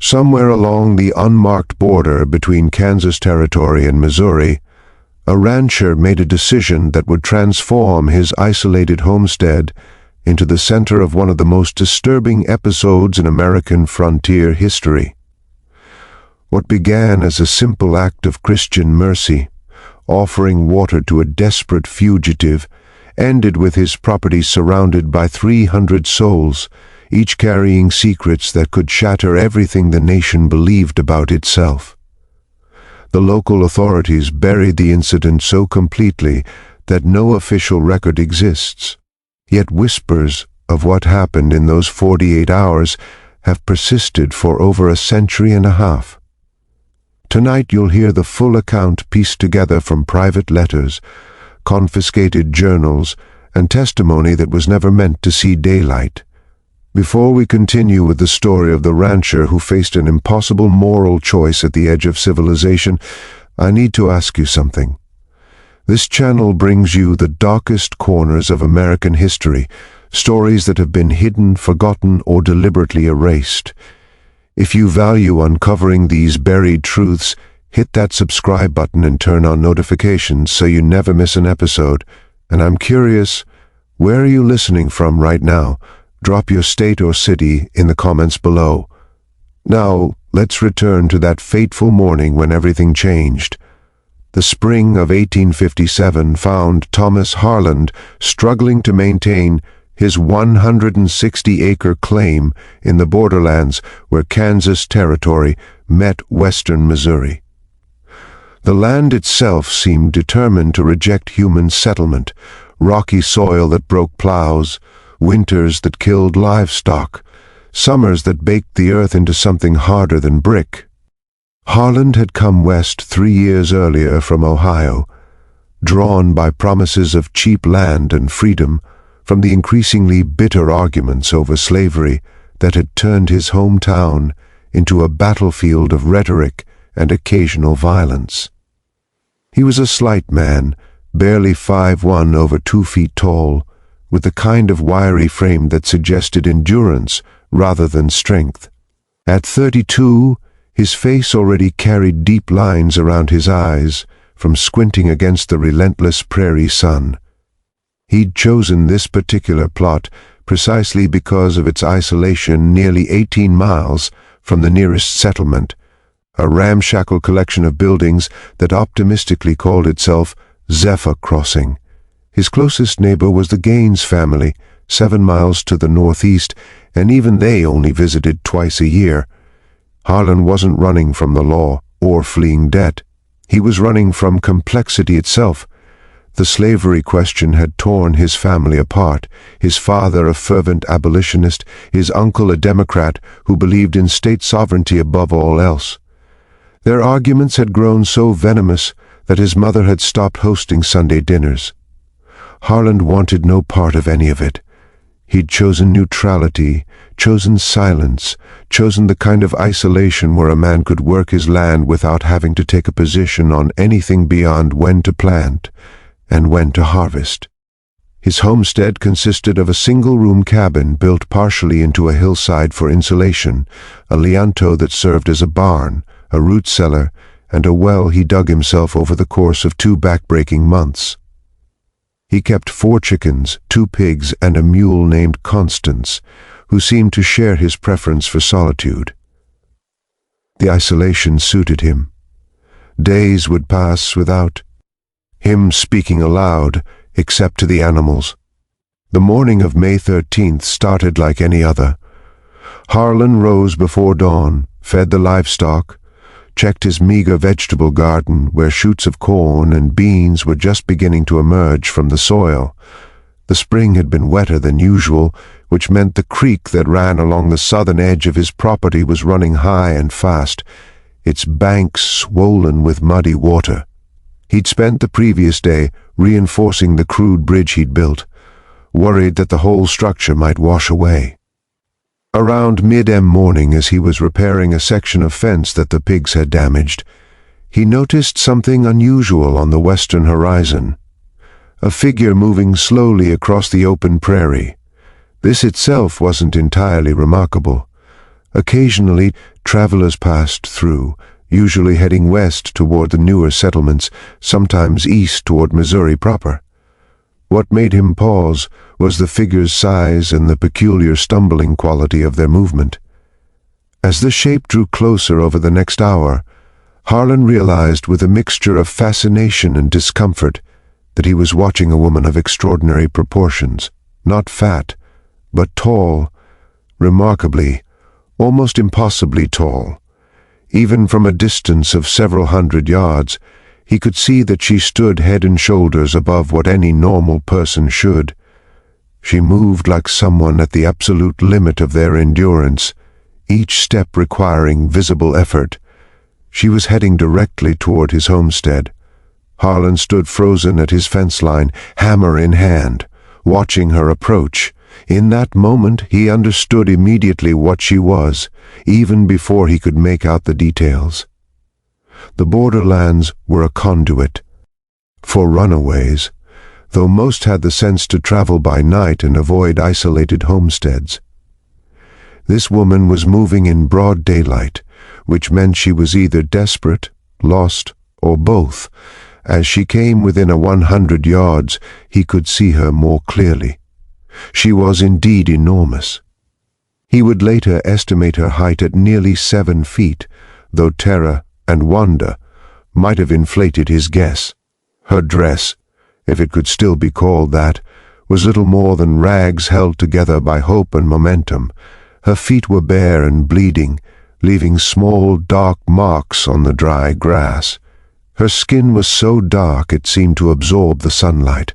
Somewhere along the unmarked border between Kansas Territory and Missouri, a rancher made a decision that would transform his isolated homestead into the center of one of the most disturbing episodes in American frontier history. What began as a simple act of Christian mercy, offering water to a desperate fugitive, ended with his property surrounded by 300 souls, each carrying secrets that could shatter everything the nation believed about itself. The local authorities buried the incident so completely that no official record exists. Yet whispers of what happened in those 48 hours have persisted for over a century and a half. Tonight you'll hear the full account pieced together from private letters, confiscated journals, and testimony that was never meant to see daylight. Before we continue with the story of the rancher who faced an impossible moral choice at the edge of civilization, I need to ask you something. This channel brings you the darkest corners of American history, stories that have been hidden, forgotten, or deliberately erased. If you value uncovering these buried truths, hit that subscribe button and turn on notifications so you never miss an episode. And I'm curious, where are you listening from right now? Drop your state or city in the comments below. Now, let's return to that fateful morning when everything changed. The spring of 1857 found Thomas Harland struggling to maintain his 160-acre claim in the borderlands where Kansas Territory met western Missouri. The land itself seemed determined to reject human settlement, rocky soil that broke plows, winters that killed livestock, summers that baked the earth into something harder than brick. Harland had come west 3 years earlier from Ohio, drawn by promises of cheap land and freedom from the increasingly bitter arguments over slavery that had turned his hometown into a battlefield of rhetoric and occasional violence. He was a slight man, barely 5'1", over 2 feet tall, with the kind of wiry frame that suggested endurance rather than strength. At 32, his face already carried deep lines around his eyes from squinting against the relentless prairie sun. He'd chosen this particular plot precisely because of its isolation nearly 18 miles from the nearest settlement, a ramshackle collection of buildings that optimistically called itself Zephyr Crossing. His closest neighbor was the Gaines family, 7 miles to the northeast, and even they only visited twice a year. Harland wasn't running from the law or fleeing debt. He was running from complexity itself. The slavery question had torn his family apart, his father a fervent abolitionist, his uncle a Democrat who believed in state sovereignty above all else. Their arguments had grown so venomous that his mother had stopped hosting Sunday dinners. Harland wanted no part of any of it. He'd chosen neutrality, chosen silence, chosen the kind of isolation where a man could work his land without having to take a position on anything beyond when to plant and when to harvest. His homestead consisted of a single-room cabin built partially into a hillside for insulation, a lianto that served as a barn, a root cellar, and a well he dug himself over the course of 2 backbreaking months. He kept 4 chickens, 2 pigs, and a mule named Constance, who seemed to share his preference for solitude. The isolation suited him. Days would pass without him speaking aloud, except to the animals. The morning of May 13th started like any other. Harland rose before dawn, fed the livestock, checked his meager vegetable garden where shoots of corn and beans were just beginning to emerge from the soil. The spring had been wetter than usual, which meant the creek that ran along the southern edge of his property was running high and fast, its banks swollen with muddy water. He'd spent the previous day reinforcing the crude bridge he'd built, worried that the whole structure might wash away. Around mid-M morning, as he was repairing a section of fence that the pigs had damaged, he noticed something unusual on the western horizon. A figure moving slowly across the open prairie. This itself wasn't entirely remarkable. Occasionally, travelers passed through, usually heading west toward the newer settlements, sometimes east toward Missouri proper. What made him pause was the figure's size and the peculiar stumbling quality of their movement. As the shape drew closer over the next hour, Harlan realized with a mixture of fascination and discomfort that he was watching a woman of extraordinary proportions, not fat, but tall, remarkably, almost impossibly tall. Even from a distance of several hundred yards, he could see that she stood head and shoulders above what any normal person should. She moved like someone at the absolute limit of their endurance, each step requiring visible effort. She was heading directly toward his homestead. Harlan stood frozen at his fence line, hammer in hand, watching her approach. In that moment he understood immediately what she was, even before he could make out the details. The borderlands were a conduit for runaways, though most had the sense to travel by night and avoid isolated homesteads. This woman was moving in broad daylight, which meant she was either desperate, lost, or both. As she came within 100 yards, he could see her more clearly. She was indeed enormous. He would later estimate her height at nearly 7 feet, though terror and wonder might have inflated his guess. Her dress, if it could still be called that, was little more than rags held together by hope and momentum. Her feet were bare and bleeding, leaving small, dark marks on the dry grass. Her skin was so dark it seemed to absorb the sunlight,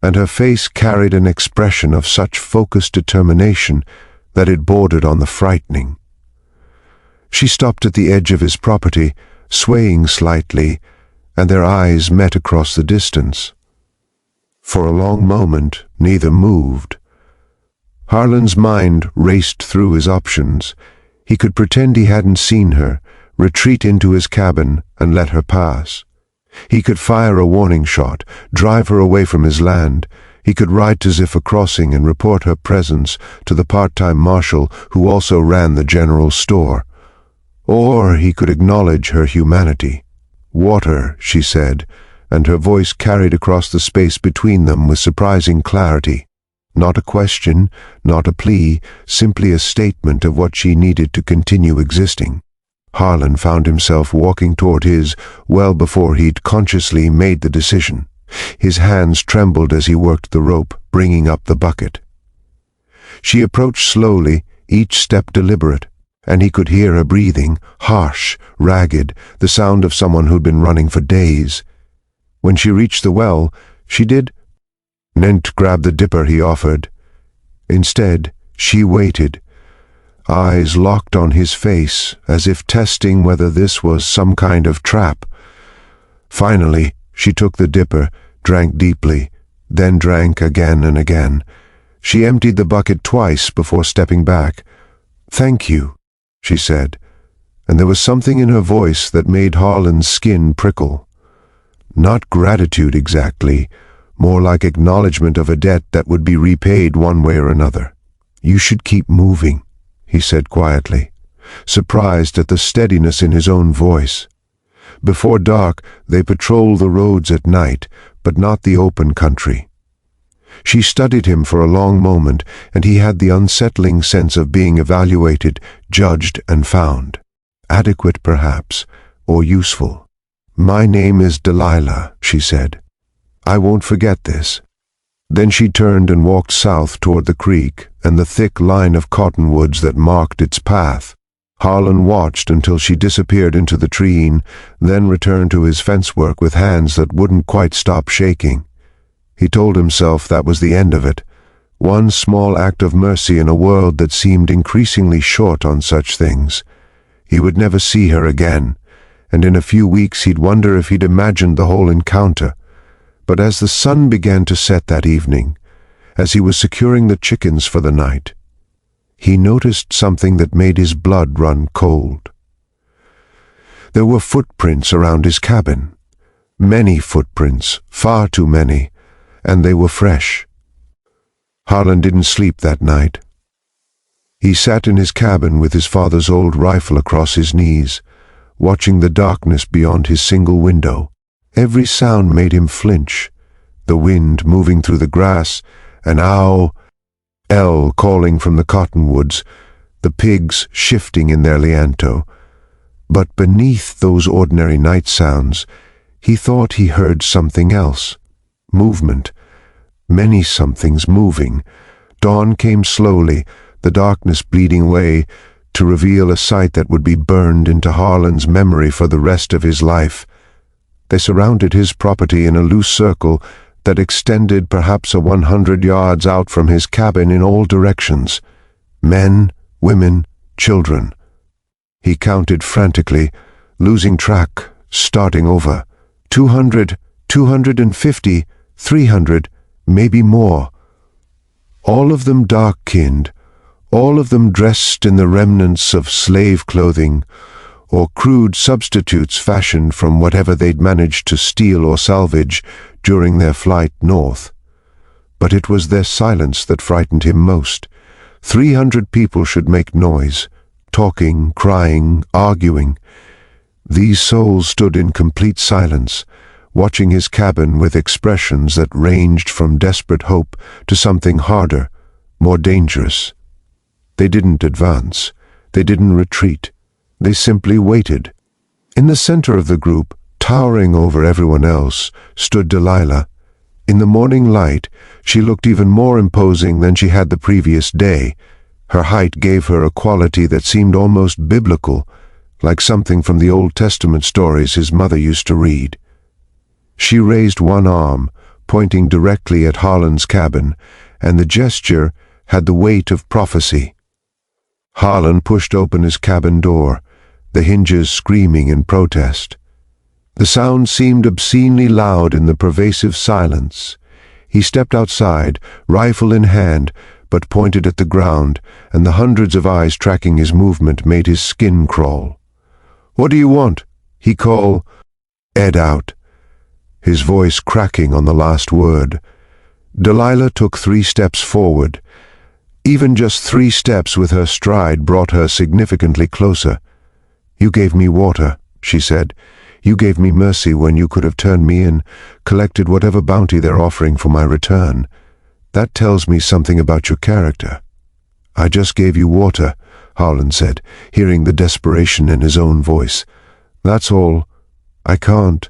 and her face carried an expression of such focused determination that it bordered on the frightening. She stopped at the edge of his property, swaying slightly, and their eyes met across the distance. For a long moment, neither moved. Harlan's mind raced through his options. He could pretend he hadn't seen her, retreat into his cabin, and let her pass. He could fire a warning shot, drive her away from his land. He could ride to Ziffer Crossing and report her presence to the part-time marshal who also ran the general store. Or he could acknowledge her humanity. "Water," she said, and her voice carried across the space between them with surprising clarity. Not a question, not a plea, simply a statement of what she needed to continue existing. Harlan found himself walking toward his well before he'd consciously made the decision. His hands trembled as he worked the rope, bringing up the bucket. She approached slowly, each step deliberate, and he could hear her breathing, harsh, ragged, the sound of someone who'd been running for days. When she reached the well, she did not grab the dipper he offered. Instead, she waited, eyes locked on his face, as if testing whether this was some kind of trap. Finally, she took the dipper, drank deeply, then drank again and again. She emptied the bucket twice before stepping back. "Thank you," she said, and there was something in her voice that made Harlan's skin prickle. Not gratitude exactly, more like acknowledgement of a debt that would be repaid one way or another. "You should keep moving," he said quietly, surprised at the steadiness in his own voice. Before dark, they patrolled the roads at night, but not the open country. She studied him for a long moment, and he had the unsettling sense of being evaluated, judged, and found. Adequate, perhaps, or useful. "My name is Delilah," she said. "I won't forget this." Then she turned and walked south toward the creek and the thick line of cottonwoods that marked its path. Harlan watched until she disappeared into the treine, then returned to his fence work with hands that wouldn't quite stop shaking. He told himself that was the end of it. One small act of mercy in a world that seemed increasingly short on such things. He would never see her again, and in a few weeks he'd wonder if he'd imagined the whole encounter. But as the sun began to set that evening, as he was securing the chickens for the night, he noticed something that made his blood run cold. There were footprints around his cabin. Many footprints, far too many, and they were fresh. Harlan didn't sleep that night. He sat in his cabin with his father's old rifle across his knees, watching the darkness beyond his single window. Every sound made him flinch. The wind moving through the grass, an owl calling from the cottonwoods, the pigs shifting in their lianto. But beneath those ordinary night sounds, he thought he heard something else. Movement. Many somethings moving. Dawn came slowly, the darkness bleeding away, to reveal a sight that would be burned into Harlan's memory for the rest of his life. They surrounded his property in a loose circle that extended perhaps 100 yards out from his cabin in all directions. Men, women, children. He counted frantically, losing track, starting over. 200, 250, 300, maybe more. All of them dark-skinned, all of them dressed in the remnants of slave clothing, or crude substitutes fashioned from whatever they'd managed to steal or salvage during their flight north. But it was their silence that frightened him most. 300 people should make noise, talking, crying, arguing. These souls stood in complete silence, watching his cabin with expressions that ranged from desperate hope to something harder, more dangerous. They didn't advance. They didn't retreat. They simply waited. In the center of the group, towering over everyone else, stood Delilah. In the morning light, she looked even more imposing than she had the previous day. Her height gave her a quality that seemed almost biblical, like something from the Old Testament stories his mother used to read. She raised one arm, pointing directly at Harlan's cabin, and the gesture had the weight of prophecy. Harlan pushed open his cabin door, the hinges screaming in protest. The sound seemed obscenely loud in the pervasive silence. He stepped outside, rifle in hand, but pointed at the ground, and the hundreds of eyes tracking his movement made his skin crawl. "What do you want?" he called. "Ed out," his voice cracking on the last word. Delilah took 3 steps forward. Even just 3 steps with her stride brought her significantly closer. "You gave me water," she said. "You gave me mercy when you could have turned me in, collected whatever bounty they're offering for my return. That tells me something about your character." "I just gave you water," Harlan said, hearing the desperation in his own voice. "That's all. I can't.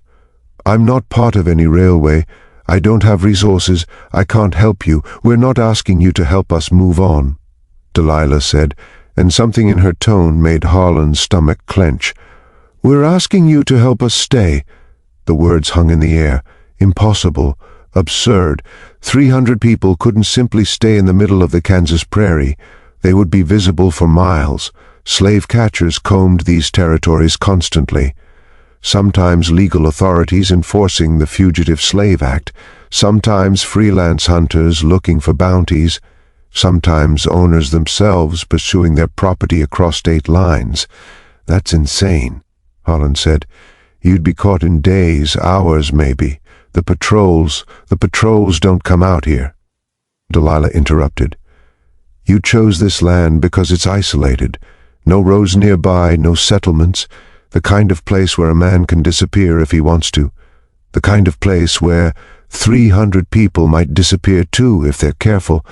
I'm not part of any railway. I don't have resources. I can't help you. We're not asking you to help us move on," Delilah said, and something in her tone made Harlan's stomach clench. "We're asking you to help us stay." The words hung in the air. Impossible. Absurd. 300 people couldn't simply stay in the middle of the Kansas prairie. They would be visible for miles. Slave catchers combed these territories constantly. Sometimes legal authorities enforcing the Fugitive Slave Act, sometimes freelance hunters looking for bounties, sometimes owners themselves pursuing their property across state lines. "That's insane," Harlan said. "You'd be caught in days, hours maybe. The patrols don't come out here." Delilah interrupted. "You chose this land because it's isolated. No roads nearby, no settlements. The kind of place where a man can disappear if he wants to. The kind of place where 300 people might disappear too if they're careful."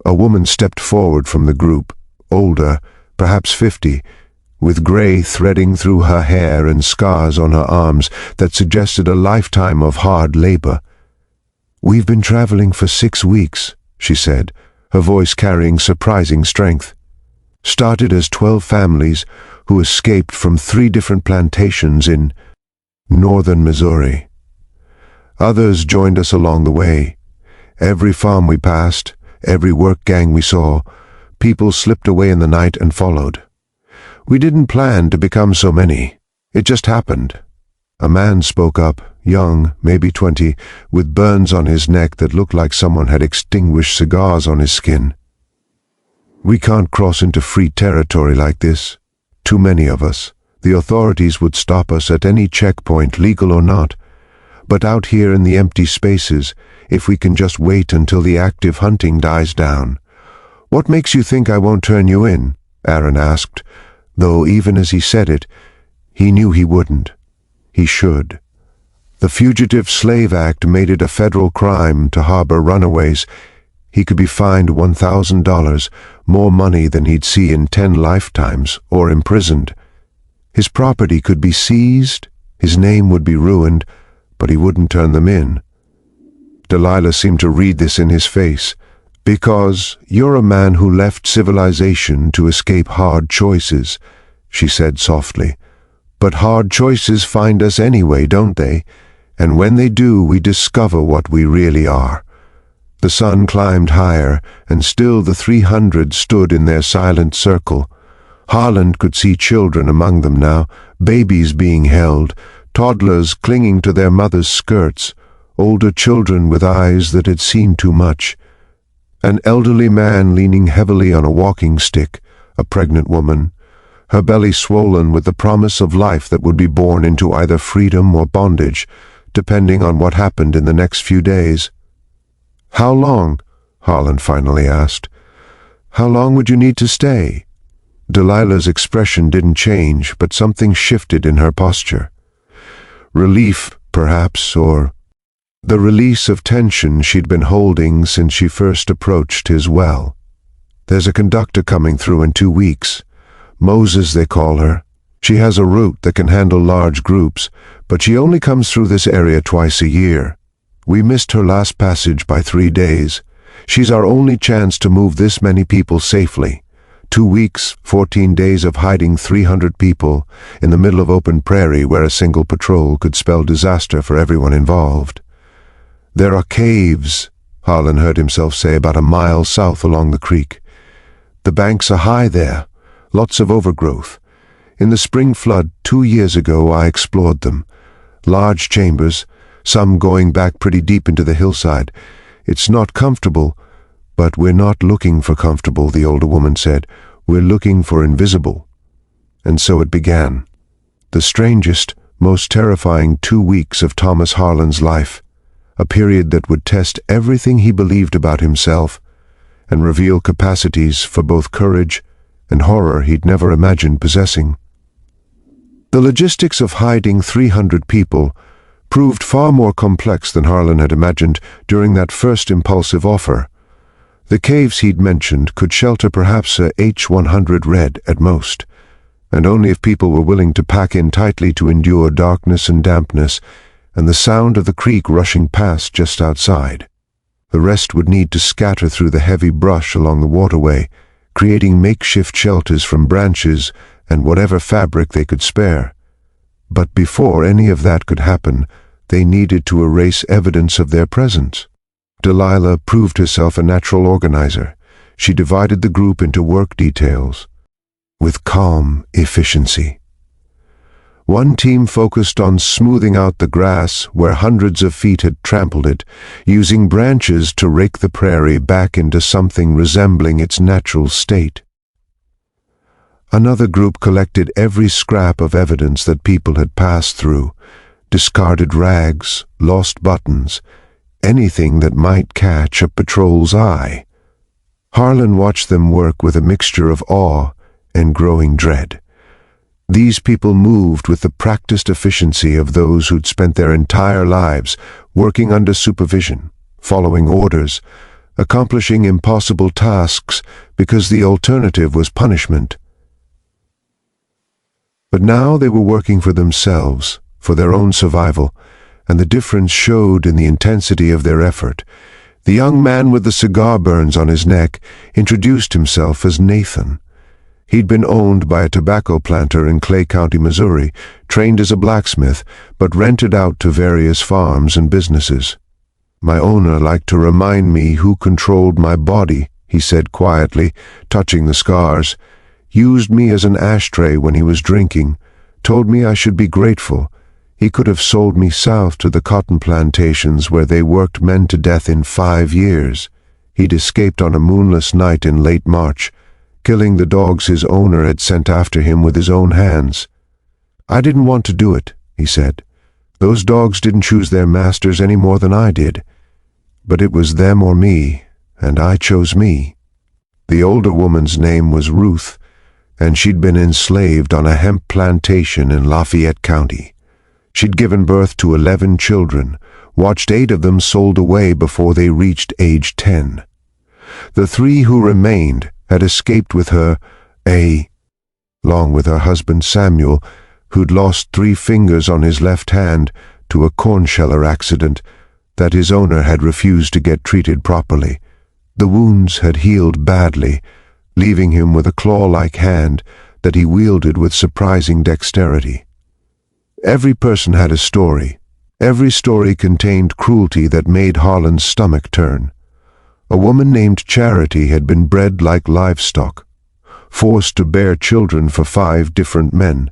A woman stepped forward from the group, older, perhaps 50, with gray threading through her hair and scars on her arms that suggested a lifetime of hard labor. "We've been traveling for 6 weeks," she said, her voice carrying surprising strength. "Started as 12 families who escaped from 3 different plantations in northern Missouri. Others joined us along the way. Every farm we passed, every work gang we saw, people slipped away in the night and followed. We didn't plan to become so many. It just happened." A man spoke up, young, maybe 20, with burns on his neck that looked like someone had extinguished cigars on his skin. "We can't cross into free territory like this. Too many of us. The authorities would stop us at any checkpoint, legal or not. But out here in the empty spaces, if we can just wait until the active hunting dies down. "What makes you think I won't turn you in?" Aaron asked, though even as he said it, he knew he wouldn't. He should. The Fugitive Slave Act made it a federal crime to harbor runaways. He could be fined $1,000, more money than he'd see in 10 lifetimes, or imprisoned. His property could be seized, his name would be ruined, but he wouldn't turn them in. Delilah seemed to read this in his face. "Because you're a man who left civilization to escape hard choices," she said softly. "But hard choices find us anyway, don't they? And when they do, we discover what we really are." The sun climbed higher, and still the 300 stood in their silent circle. Harlan could see children among them now, babies being held, toddlers clinging to their mothers' skirts, older children with eyes that had seen too much. An elderly man leaning heavily on a walking stick, a pregnant woman, her belly swollen with the promise of life that would be born into either freedom or bondage, depending on what happened in the next few days. "How long?" Harlan finally asked. "How long would you need to stay?" Delilah's expression didn't change, but something shifted in her posture. Relief, perhaps, or the release of tension she'd been holding since she first approached his well. "There's a conductor coming through in 2 weeks. Moses, they call her. She has a route that can handle large groups, but she only comes through this area twice a year. We missed her last passage by 3 days. She's our only chance to move this many people safely. 2 weeks, 14 days of hiding 300 people in the middle of open prairie where a single patrol could spell disaster for everyone involved. There are caves," Harlan heard himself say, "about a mile south along the creek. The banks are high there, lots of overgrowth. In the spring flood 2 years ago I explored them. Large chambers, some going back pretty deep into the hillside. It's not comfortable, but we're not looking for comfortable," the older woman said. "We're looking for invisible." And so it began. The strangest, most terrifying 2 weeks of Thomas Harlan's life, a period that would test everything he believed about himself and reveal capacities for both courage and horror he'd never imagined possessing. The logistics of hiding 300 people proved far more complex than Harlan had imagined during that first impulsive offer. The caves he'd mentioned could shelter perhaps a H-100 Red at most, and only if people were willing to pack in tightly to endure darkness and dampness and the sound of the creek rushing past just outside. The rest would need to scatter through the heavy brush along the waterway, creating makeshift shelters from branches and whatever fabric they could spare. But before any of that could happen, they needed to erase evidence of their presence. Delilah proved herself a natural organizer. She divided the group into work details with calm efficiency. One team focused on smoothing out the grass where hundreds of feet had trampled it, using branches to rake the prairie back into something resembling its natural state. Another group collected every scrap of evidence that people had passed through, discarded rags, lost buttons, anything that might catch a patrol's eye. Harlan watched them work with a mixture of awe and growing dread. These people moved with the practiced efficiency of those who'd spent their entire lives working under supervision, following orders, accomplishing impossible tasks because the alternative was punishment. But now they were working for themselves, for their own survival, and the difference showed in the intensity of their effort. The young man with the cigar burns on his neck introduced himself as Nathan. He'd been owned by a tobacco planter in Clay County, Missouri, trained as a blacksmith, but rented out to various farms and businesses. "My owner liked to remind me who controlled my body," he said quietly, touching the scars. "Used me as an ashtray when he was drinking, told me I should be grateful. He could have sold me south to the cotton plantations where they worked men to death in 5 years. He'd escaped on a moonless night in late March, killing the dogs his owner had sent after him with his own hands. I didn't want to do it," he said. "Those dogs didn't choose their masters any more than I did. But it was them or me, and I chose me." The older woman's name was Ruth, and she'd been enslaved on a hemp plantation in Lafayette County. She'd given birth to 11 children, watched 8 of them sold away before they reached age 10. The 3 who remained had escaped with her, along with her husband Samuel, who'd lost 3 fingers on his left hand to a corn sheller accident that his owner had refused to get treated properly. The wounds had healed badly, leaving him with a claw-like hand that he wielded with surprising dexterity. Every person had a story. Every story contained cruelty that made Harlan's stomach turn. A woman named Charity had been bred like livestock, forced to bear children for 5 different men,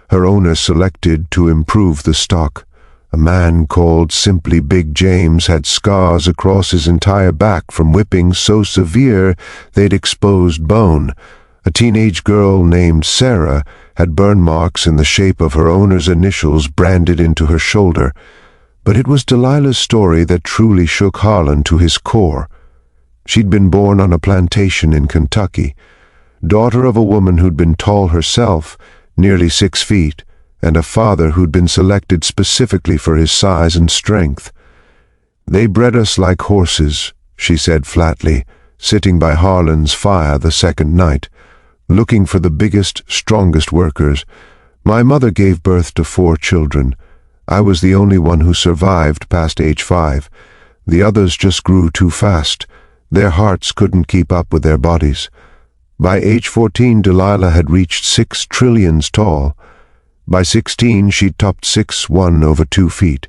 her owner selected to improve the stock. A man called simply Big James had scars across his entire back from whippings so severe they'd exposed bone. A teenage girl named Sarah had burn marks in the shape of her owner's initials branded into her shoulder. But it was Delilah's story that truly shook Harlan to his core. She'd been born on a plantation in Kentucky, daughter of a woman who'd been tall herself, nearly 6 feet, and a father who'd been selected specifically for his size and strength. "They bred us like horses," she said flatly, sitting by Harlan's fire the second night, looking for the biggest, strongest workers. "My mother gave birth to 4 children. I was the only one who survived past age 5. The others just grew too fast. Their hearts couldn't keep up with their bodies. By age 14, Delilah had reached 6 trillions tall. By 16, she'd topped 6'1" over 2 feet.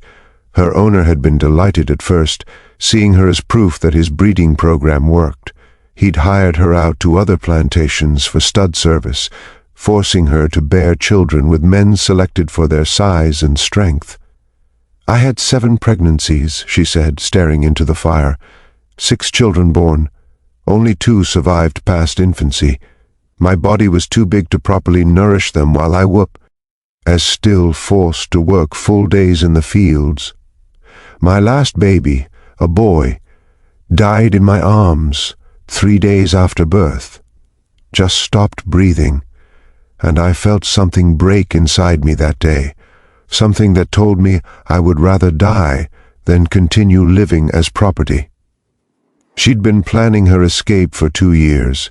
Her owner had been delighted at first, seeing her as proof that his breeding program worked. He'd hired her out to other plantations for stud service, forcing her to bear children with men selected for their size and strength. "I had 7 pregnancies," she said, staring into the fire. 6 children born. Only 2 survived past infancy. My body was too big to properly nourish them while I as still forced to work full days in the fields. My last baby, a boy, died in my arms 3 days after birth. Just stopped breathing, and I felt something break inside me that day, something that told me I would rather die than continue living as property." She'd been planning her escape for 2 years,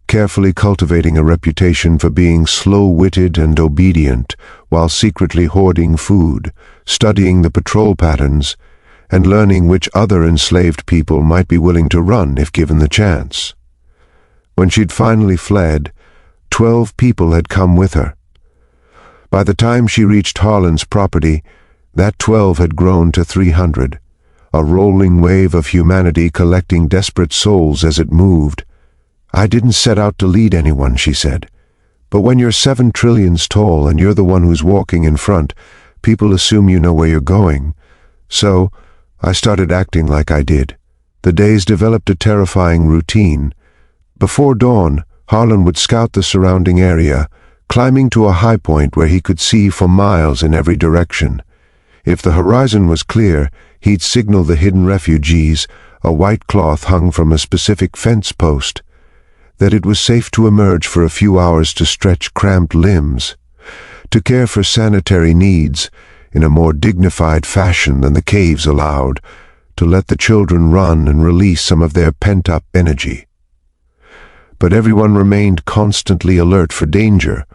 carefully cultivating a reputation for being slow-witted and obedient, while secretly hoarding food, studying the patrol patterns, and learning which other enslaved people might be willing to run if given the chance. When she'd finally fled, 12 people had come with her. By the time she reached Harlan's property, that 12 had grown to 300, a rolling wave of humanity collecting desperate souls as it moved. "I didn't set out to lead anyone," she said. "But when you're 7 trillions tall and you're the one who's walking in front, people assume you know where you're going. So I started acting like I did." The days developed a terrifying routine. Before dawn, Harlan would scout the surrounding area, climbing to a high point where he could see for miles in every direction. If the horizon was clear, he'd signal the hidden refugees, a white cloth hung from a specific fence post, that it was safe to emerge for a few hours to stretch cramped limbs, to care for sanitary needs in a more dignified fashion than the caves allowed, to let the children run and release some of their pent-up energy. But everyone remained constantly alert for danger.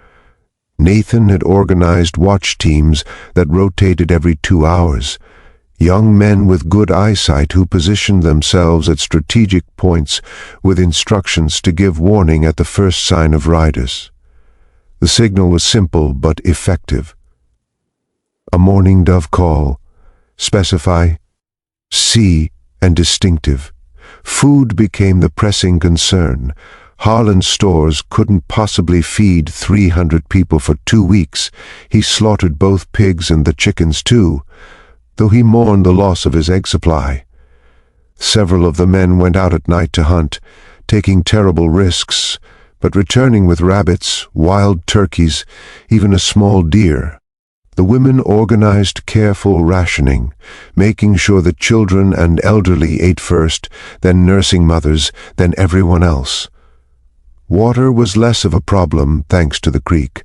Nathan had organized watch teams that rotated every 2 hours, young men with good eyesight who positioned themselves at strategic points with instructions to give warning at the first sign of riders. The signal was simple but effective. A morning dove call. Specify, see, and distinctive. Food became the pressing concern. Harlan's stores couldn't possibly feed 300 people for 2 weeks. He slaughtered both pigs and the chickens too, though he mourned the loss of his egg supply. Several of the men went out at night to hunt, taking terrible risks, but returning with rabbits, wild turkeys, even a small deer. The women organized careful rationing, making sure that children and elderly ate first, then nursing mothers, then everyone else. Water was less of a problem thanks to the creek,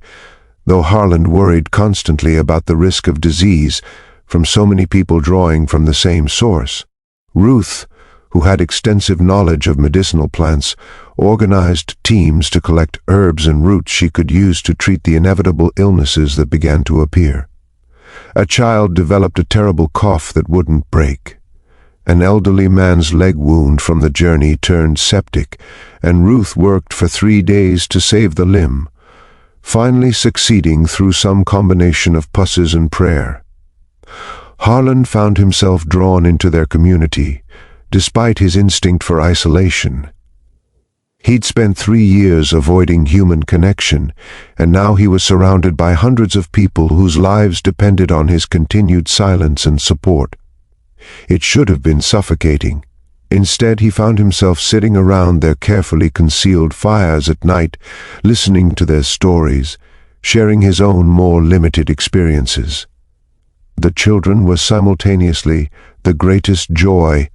though Harlan worried constantly about the risk of disease from so many people drawing from the same source. Ruth, who had extensive knowledge of medicinal plants, organized teams to collect herbs and roots she could use to treat the inevitable illnesses that began to appear. A child developed a terrible cough that wouldn't break. An elderly man's leg wound from the journey turned septic, and Ruth worked for 3 days to save the limb, finally succeeding through some combination of pusses and prayer. Harlan found himself drawn into their community, despite his instinct for isolation. He'd spent 3 years avoiding human connection, and now he was surrounded by hundreds of people whose lives depended on his continued silence and support. It should have been suffocating. Instead, he found himself sitting around their carefully concealed fires at night, listening to their stories, sharing his own more limited experiences. The children were simultaneously the greatest joy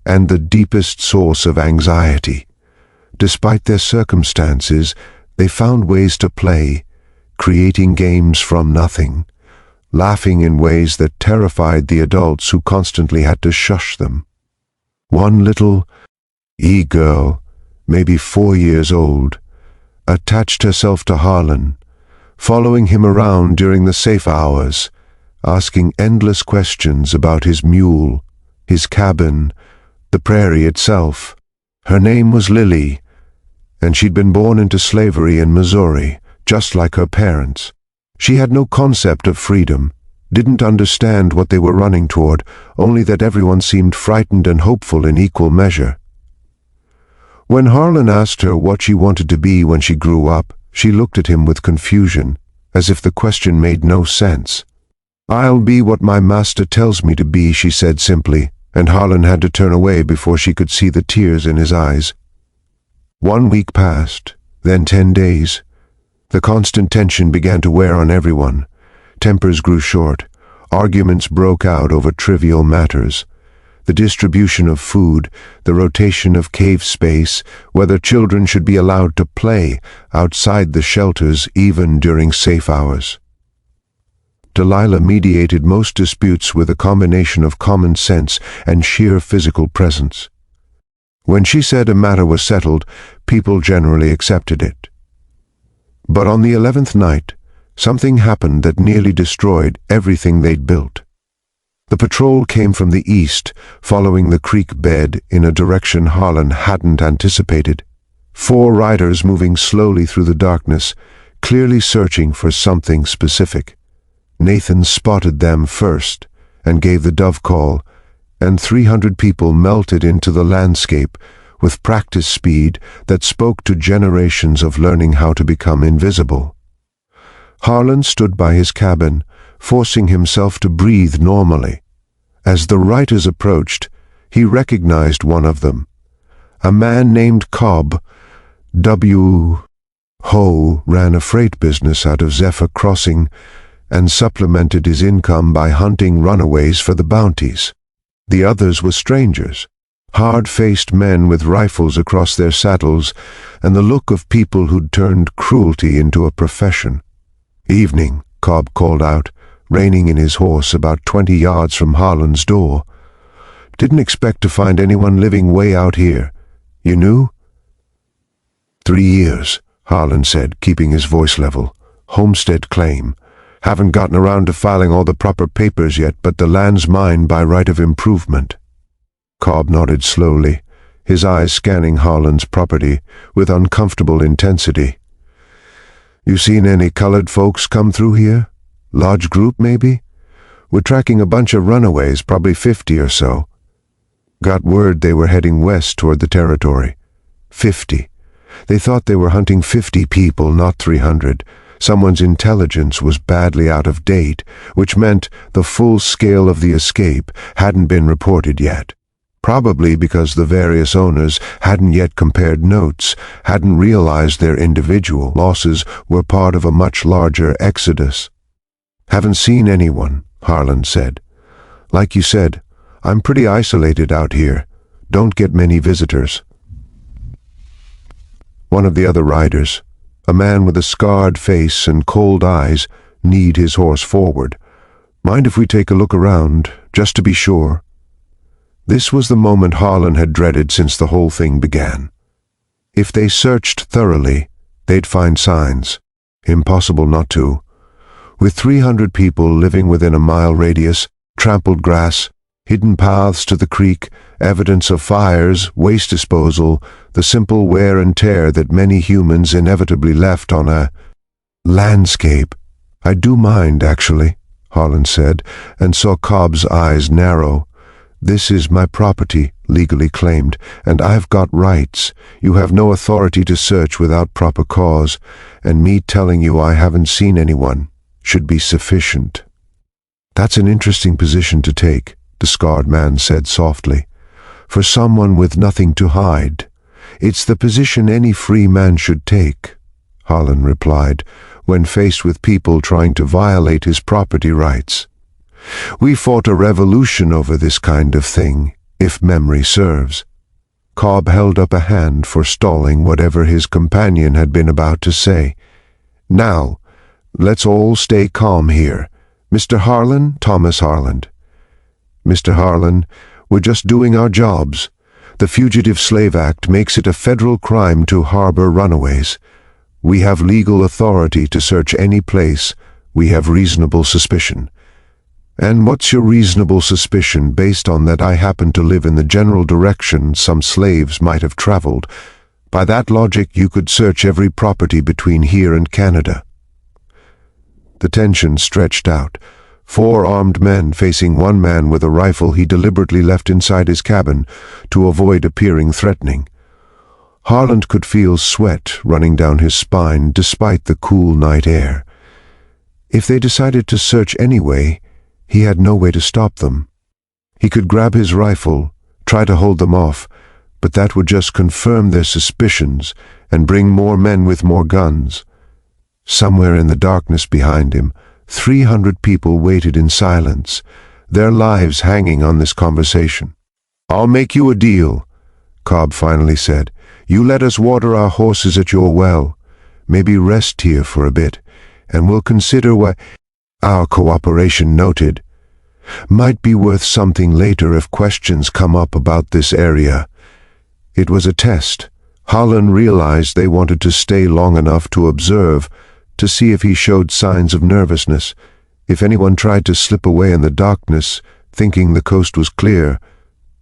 and the deepest source of anxiety. Despite their circumstances, they found ways to play, creating games from nothing, laughing in ways that terrified the adults who constantly had to shush them. One little girl, maybe 4 years old, attached herself to Harlan, following him around during the safe hours, asking endless questions about his mule, his cabin, the prairie itself. Her name was Lily, and she'd been born into slavery in Missouri, just like her parents. She had no concept of freedom, didn't understand what they were running toward, only that everyone seemed frightened and hopeful in equal measure. When Harlan asked her what she wanted to be when she grew up, she looked at him with confusion, as if the question made no sense. "I'll be what my master tells me to be," she said simply, and Harlan had to turn away before she could see the tears in his eyes. 1 week passed, then 10 days. The constant tension began to wear on everyone. Tempers grew short. Arguments broke out over trivial matters. The distribution of food, the rotation of cave space, whether children should be allowed to play outside the shelters even during safe hours. Delilah mediated most disputes with a combination of common sense and sheer physical presence. When she said a matter was settled, people generally accepted it. But on the 11th night, something happened that nearly destroyed everything they'd built. The patrol came from the east, following the creek bed in a direction Harlan hadn't anticipated. 4 riders moving slowly through the darkness, clearly searching for something specific. Nathan spotted them first and gave the dove call, and 300 people melted into the landscape with practice speed that spoke to generations of learning how to become invisible. Harlan stood by his cabin, forcing himself to breathe normally. As the riders approached, he recognized one of them. A man named Cobb. Ho ran a freight business out of Zephyr Crossing and supplemented his income by hunting runaways for the bounties. The others were strangers, hard-faced men with rifles across their saddles and the look of people who'd turned cruelty into a profession. "Evening," Cobb called out, reining in his horse about 20 yards from Harlan's door. "Didn't expect to find anyone living way out here. You knew?" 3 years, Harlan said, keeping his voice level. "Homestead claim. Haven't gotten around to filing all the proper papers yet, but the land's mine by right of improvement." Cobb nodded slowly, his eyes scanning Harlan's property with uncomfortable intensity. "You seen any colored folks come through here? Large group, maybe? We're tracking a bunch of runaways, probably 50 or so. Got word they were heading west toward the territory. 50. They thought they were hunting 50 people, not 300. Someone's intelligence was badly out of date, which meant the full scale of the escape hadn't been reported yet. Probably because the various owners hadn't yet compared notes, hadn't realized their individual losses were part of a much larger exodus. "Haven't seen anyone," Harlan said. "Like you said, I'm pretty isolated out here. Don't get many visitors." One of the other riders, a man with a scarred face and cold eyes, kneed his horse forward. "Mind if we take a look around, just to be sure?" This was the moment Harlan had dreaded since the whole thing began. If they searched thoroughly, they'd find signs. Impossible not to. With 300 people living within a mile radius, trampled grass, hidden paths to the creek, evidence of fires, waste disposal, the simple wear and tear that many humans inevitably left on a landscape. "I do mind, actually," Harlan said, and saw Cobb's eyes narrow. "This is my property, legally claimed, and I've got rights. You have no authority to search without proper cause, and me telling you I haven't seen anyone should be sufficient." "That's an interesting position to take," the scarred man said softly. "For someone with nothing to hide. It's the position any free man should take," Harlan replied, when faced with people trying to violate his property rights. "We fought a revolution over this kind of thing, if memory serves." Cobb held up a hand forestalling whatever his companion had been about to say. "Now, let's all stay calm here. Mr. Harlan, Thomas Harlan." "Mr. Harlan, we're just doing our jobs. The Fugitive Slave Act makes it a federal crime to harbor runaways. We have legal authority to search any place we have reasonable suspicion." "And what's your reasonable suspicion based on that I happen to live in the general direction some slaves might have traveled? By that logic, you could search every property between here and Canada." The tension stretched out. 4 armed men facing one man with a rifle he deliberately left inside his cabin to avoid appearing threatening. Harlan could feel sweat running down his spine despite the cool night air. If they decided to search anyway, he had no way to stop them. He could grab his rifle, try to hold them off, but that would just confirm their suspicions and bring more men with more guns. Somewhere in the darkness behind him, 300 people waited in silence, their lives hanging on this conversation. "I'll make you a deal," Cobb finally said. "You let us water our horses at your well, maybe rest here for a bit, and we'll consider what our cooperation noted. Might be worth something later if questions come up about this area." It was a test. Harlan realized they wanted to stay long enough to observe, to see if he showed signs of nervousness. If anyone tried to slip away in the darkness, thinking the coast was clear.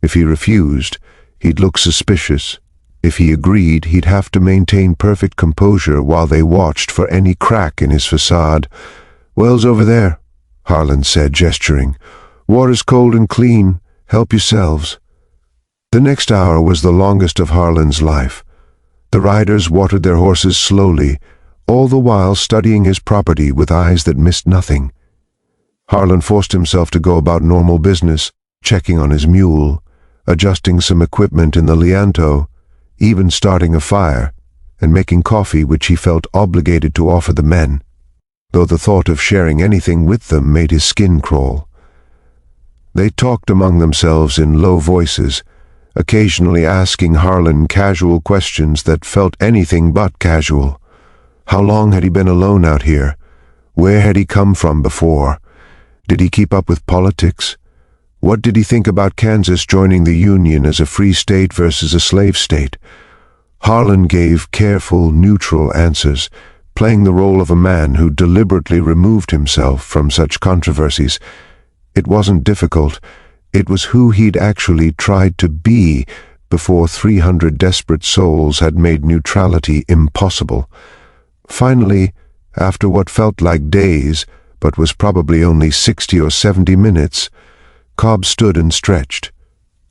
If he refused, he'd look suspicious. If he agreed, he'd have to maintain perfect composure while they watched for any crack in his facade. "Well's over there," Harlan said, gesturing. "Water's cold and clean. Help yourselves." The next hour was the longest of Harlan's life. The riders watered their horses slowly, all the while studying his property with eyes that missed nothing. Harlan forced himself to go about normal business, checking on his mule, adjusting some equipment in the Lianto, even starting a fire, and making coffee which he felt obligated to offer the men, though the thought of sharing anything with them made his skin crawl. They talked among themselves in low voices, occasionally asking Harlan casual questions that felt anything but casual. How long had he been alone out here? Where had he come from before? Did he keep up with politics? What did he think about Kansas joining the Union as a free state versus a slave state? Harlan gave careful, neutral answers, playing the role of a man who deliberately removed himself from such controversies. It wasn't difficult. It was who he'd actually tried to be before 300 desperate souls had made neutrality impossible. Finally, after what felt like days, but was probably only 60 or 70 minutes, Cobb stood and stretched.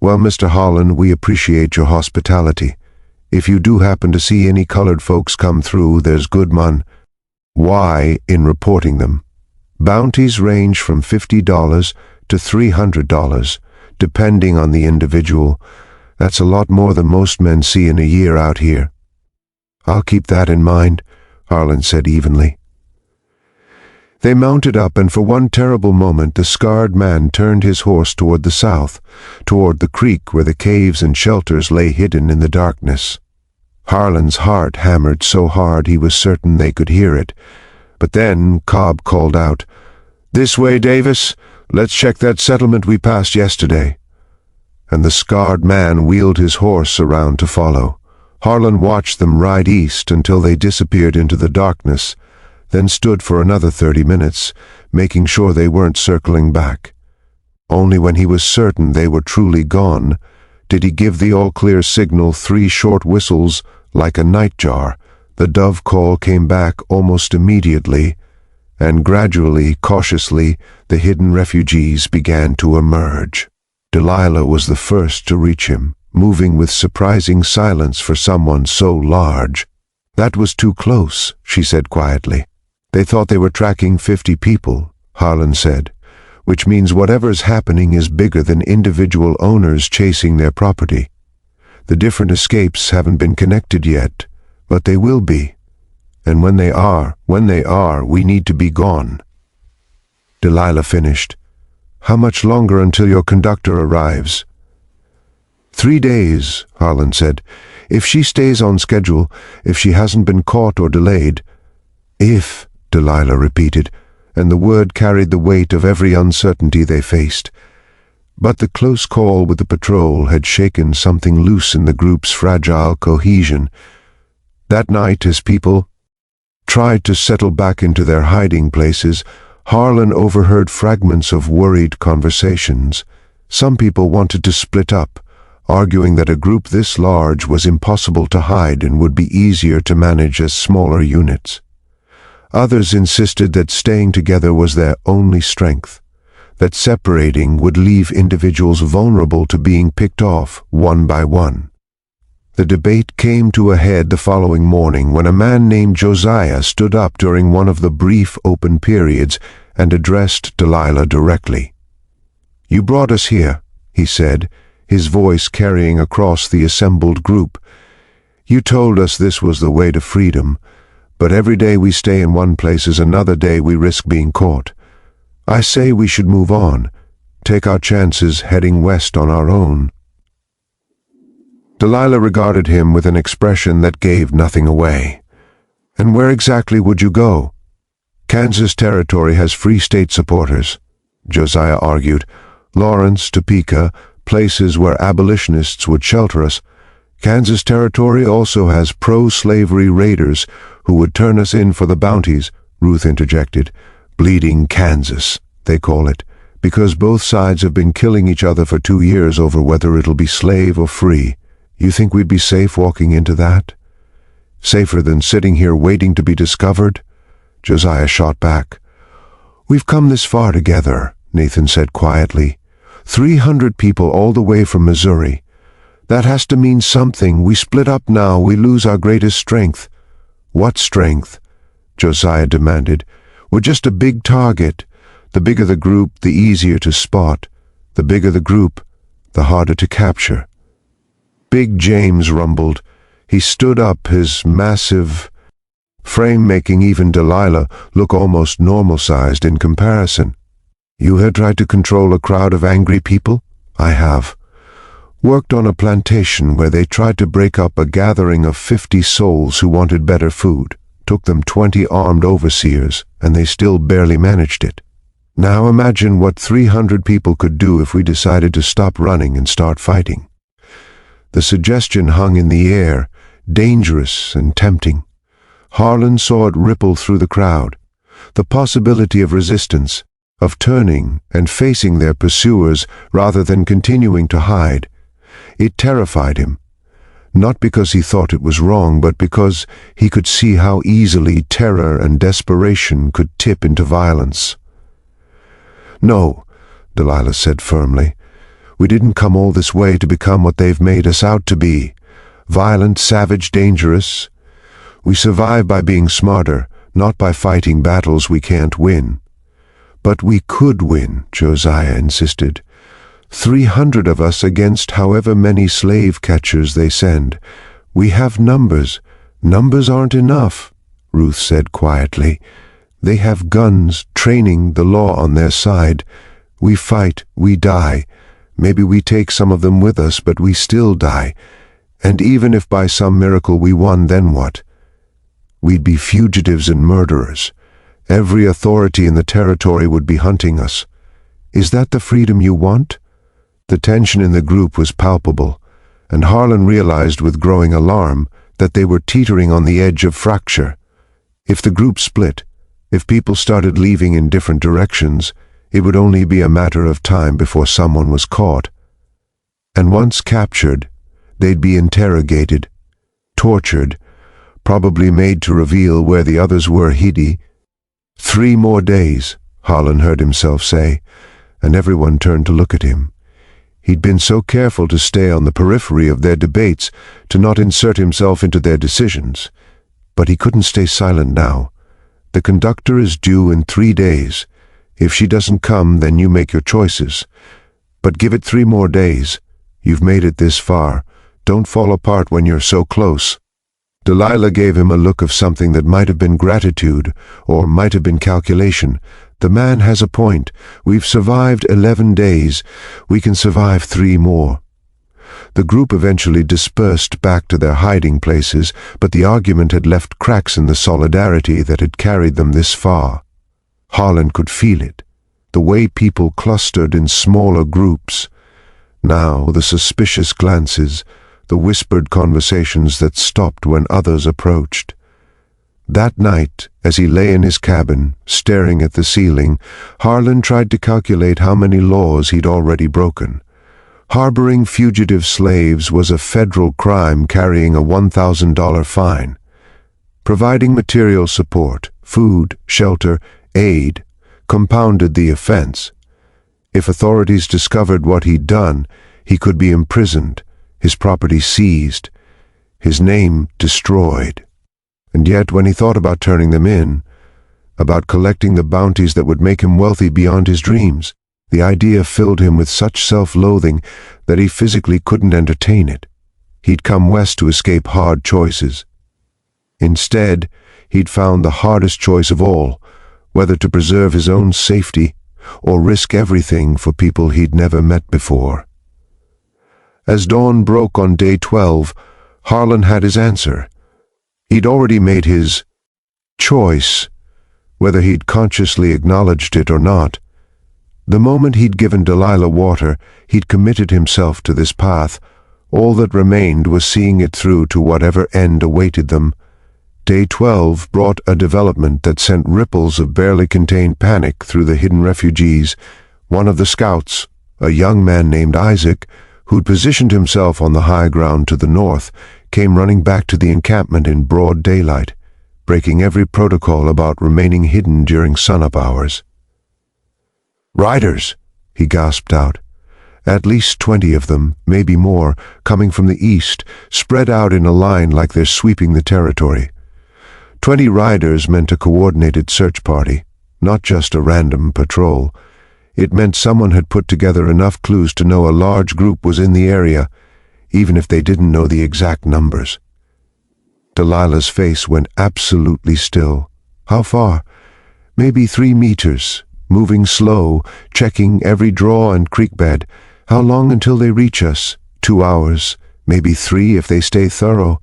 "Well, Mr. Harlan, we appreciate your hospitality. If you do happen to see any colored folks come through, there's good why in reporting them. Bounties range from $50 to $300, depending on the individual. That's a lot more than most men see in a year out here." "I'll keep that in mind," Harlan said evenly. They mounted up, and for one terrible moment the scarred man turned his horse toward the south, toward the creek where the caves and shelters lay hidden in the darkness. Harlan's heart hammered so hard he was certain they could hear it. But then Cobb called out, "This way, Davis. Let's check that settlement we passed yesterday." And the scarred man wheeled his horse around to follow. Harlan watched them ride east until they disappeared into the darkness, then stood for another 30 minutes, making sure they weren't circling back. Only when he was certain they were truly gone did he give the all-clear signal 3 short whistles like a nightjar. The dove call came back almost immediately, and gradually, cautiously, the hidden refugees began to emerge. Delilah was the first to reach him, moving with surprising silence for someone so large. "That was too close," she said quietly. "They thought they were tracking 50 people," Harlan said, "which means whatever's happening is bigger than individual owners chasing their property. The different escapes haven't been connected yet, but they will be. And when they are, we need to be gone." Delilah finished. "How much longer until your conductor arrives?" 3 days, Harlan said. "If she stays on schedule, if she hasn't been caught or delayed." "If," Delilah repeated, and the word carried the weight of every uncertainty they faced. But the close call with the patrol had shaken something loose in the group's fragile cohesion. That night, as people tried to settle back into their hiding places, Harlan overheard fragments of worried conversations. Some people wanted to split up, arguing that a group this large was impossible to hide and would be easier to manage as smaller units. Others insisted that staying together was their only strength, that separating would leave individuals vulnerable to being picked off one by one. The debate came to a head the following morning when a man named Josiah stood up during one of the brief open periods and addressed Delilah directly. "You brought us here," he said, his voice carrying across the assembled group. "You told us this was the way to freedom, but every day we stay in one place is another day we risk being caught. I say we should move on, take our chances heading west on our own." Delilah regarded him with an expression that gave nothing away. "And where exactly would you go?" "Kansas Territory has Free State supporters," Josiah argued. "Lawrence, Topeka, places where abolitionists would shelter us. Kansas Territory also has pro-slavery raiders who would turn us in for the bounties," Ruth interjected. "Bleeding Kansas, they call it, because both sides have been killing each other for 2 years over whether it'll be slave or free. You think we'd be safe walking into that? Safer than sitting here waiting to be discovered?" Josiah shot back. "We've come this far together," Nathan said quietly. 300 people all the way from Missouri. That has to mean something. We split up now, we lose our greatest strength." "What strength?" Josiah demanded. "We're just a big target. The bigger the group, the easier to spot. The bigger the group, the harder to capture." Big James rumbled. He stood up, his massive frame making even Delilah look almost normal-sized in comparison. "You had tried to control a crowd of angry people?" "I have. Worked on a plantation where they tried to break up a gathering of 50 souls who wanted better food. Took them 20 armed overseers, and they still barely managed it. Now imagine what 300 people could do if we decided to stop running and start fighting." The suggestion hung in the air, dangerous and tempting. Harlan saw it ripple through the crowd. The possibility of resistance, of turning and facing their pursuers rather than continuing to hide. It terrified him, not because he thought it was wrong, but because he could see how easily terror and desperation could tip into violence. "No," Delilah said firmly. "We didn't come all this way to become what they've made us out to be. Violent, savage, dangerous. We survive by being smarter, not by fighting battles we can't win." "But we could win," Josiah insisted. 300 of us against however many slave catchers they send. We have numbers. Numbers aren't enough," Ruth said quietly. "They have guns, training, the law on their side. We fight, we die. Maybe we take some of them with us, but we still die. And even if by some miracle we won, then what? We'd be fugitives and murderers. Every authority in the territory would be hunting us. Is that the freedom you want? The tension in the group was palpable, and Harlan realized with growing alarm that they were teetering on the edge of fracture. If the group split, if people started leaving in different directions, it would only be a matter of time before someone was caught. And once captured, they'd be interrogated, tortured, probably made to reveal where the others were hidden. 3 more days, Harlan heard himself say, and everyone turned to look at him. He'd been so careful to stay on the periphery of their debates, to not insert himself into their decisions. But he couldn't stay silent now. The conductor is due in 3 days. If she doesn't come, then you make your choices. But give it 3 more days. You've made it this far. Don't fall apart when you're so close. Delilah gave him a look of something that might have been gratitude, or might have been calculation. The man has a point. We've survived 11 days. We can survive 3 more. The group eventually dispersed back to their hiding places, but the argument had left cracks in the solidarity that had carried them this far. Harlan could feel it, the way people clustered in smaller groups. Now the suspicious glances, the whispered conversations that stopped when others approached. That night, as he lay in his cabin, staring at the ceiling, Harlan tried to calculate how many laws he'd already broken. Harboring fugitive slaves was a federal crime carrying a $1,000 fine. Providing material support, food, shelter, aid, compounded the offense. If authorities discovered what he'd done, he could be imprisoned, his property seized, his name destroyed. And yet, when he thought about turning them in, about collecting the bounties that would make him wealthy beyond his dreams, the idea filled him with such self-loathing that he physically couldn't entertain it. He'd come west to escape hard choices. Instead, he'd found the hardest choice of all, whether to preserve his own safety or risk everything for people he'd never met before. As dawn broke on day 12, Harlan had his answer. He'd already made his choice, whether he'd consciously acknowledged it or not. The moment he'd given Delilah water, he'd committed himself to this path. All that remained was seeing it through to whatever end awaited them. Day 12 brought a development that sent ripples of barely contained panic through the hidden refugees. One of the scouts, a young man named Isaac, who'd positioned himself on the high ground to the north, came running back to the encampment in broad daylight, breaking every protocol about remaining hidden during sunup hours. "Riders!" he gasped out. At least 20 of them, maybe more, coming from the east, spread out in a line like they're sweeping the territory. 20 riders meant a coordinated search party, not just a random patrol. It meant someone had put together enough clues to know a large group was in the area, even if they didn't know the exact numbers. Delilah's face went absolutely still. How far? Maybe 3 meters, moving slow, checking every draw and creek bed. How long until they reach us? 2 hours, maybe 3 if they stay thorough.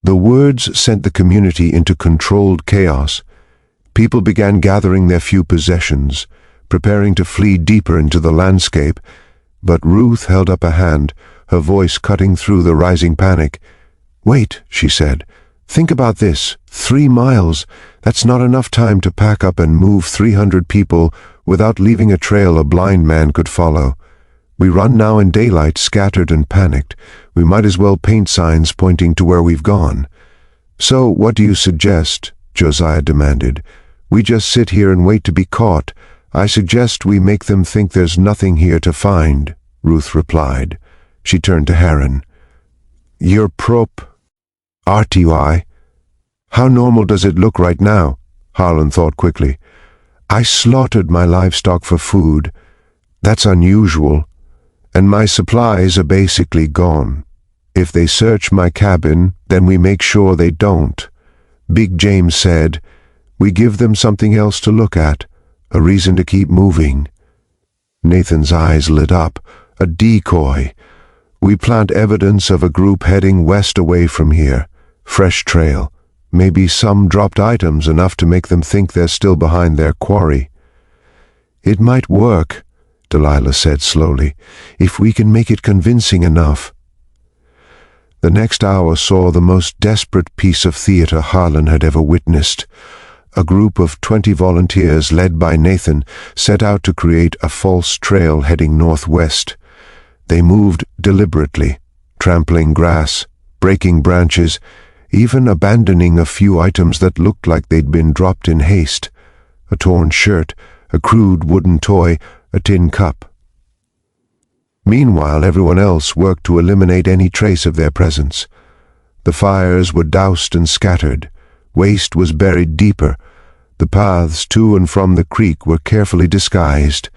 The words sent the community into controlled chaos. People began gathering their few possessions, preparing to flee deeper into the landscape, but Ruth held up a hand, her voice cutting through the rising panic. "Wait," she said. "Think about this. 3 miles. That's not enough time to pack up and move 300 people without leaving a trail a blind man could follow. We run now in daylight, scattered and panicked. We might as well paint signs pointing to where we've gone." "So what do you suggest?" Josiah demanded. "We just sit here and wait to be caught. I suggest we make them think there's nothing here to find," Ruth replied. She turned to Harran. "You're RTY. How normal does it look right now?" Harlan thought quickly. "I slaughtered my livestock for food. That's unusual. And my supplies are basically gone. If they search my cabin, then we make sure they don't. Big James said, we give them something else to look at, a reason to keep moving." Nathan's eyes lit up. A decoy. We plant evidence of a group heading west away from here. Fresh trail. Maybe some dropped items enough to make them think they're still behind their quarry." "It might work," Delilah said slowly, "if we can make it convincing enough." The next hour saw the most desperate piece of theater Harlan had ever witnessed. A group of 20 volunteers led by Nathan set out to create a false trail heading northwest. They moved deliberately, trampling grass, breaking branches, even abandoning a few items that looked like they'd been dropped in haste: a torn shirt, a crude wooden toy, a tin cup. Meanwhile, everyone else worked to eliminate any trace of their presence. The fires were doused and scattered. Waste was buried deeper. The paths to and from the creek were carefully disguised.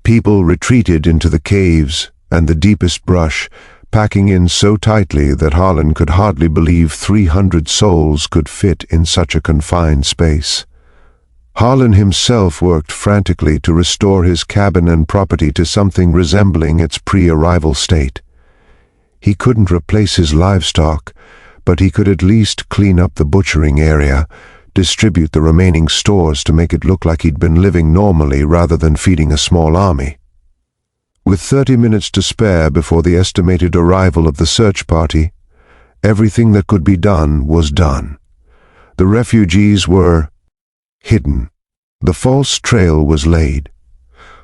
People retreated into the caves and the deepest brush, packing in so tightly that Harlan could hardly believe 300 souls could fit in such a confined space. Harlan himself worked frantically to restore his cabin and property to something resembling its pre-arrival state. He couldn't replace his livestock, but he could at least clean up the butchering area, distribute the remaining stores to make it look like he'd been living normally rather than feeding a small army. With 30 minutes to spare before the estimated arrival of the search party, everything that could be done was done. The refugees were hidden. The false trail was laid.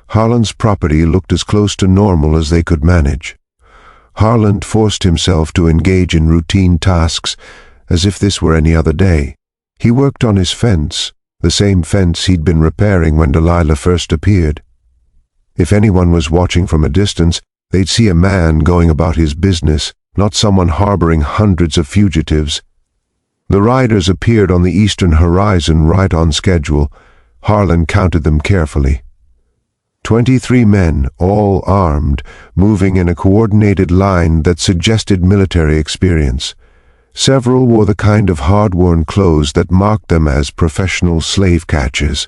Harlan's property looked as close to normal as they could manage. Harlan forced himself to engage in routine tasks as if this were any other day. He worked on his fence, the same fence he'd been repairing when Delilah first appeared. If anyone was watching from a distance, they'd see a man going about his business, not someone harboring hundreds of fugitives. The riders appeared on the eastern horizon right on schedule. Harlan counted them carefully. 23 men, all armed, moving in a coordinated line that suggested military experience. Several wore the kind of hard-worn clothes that marked them as professional slave catchers.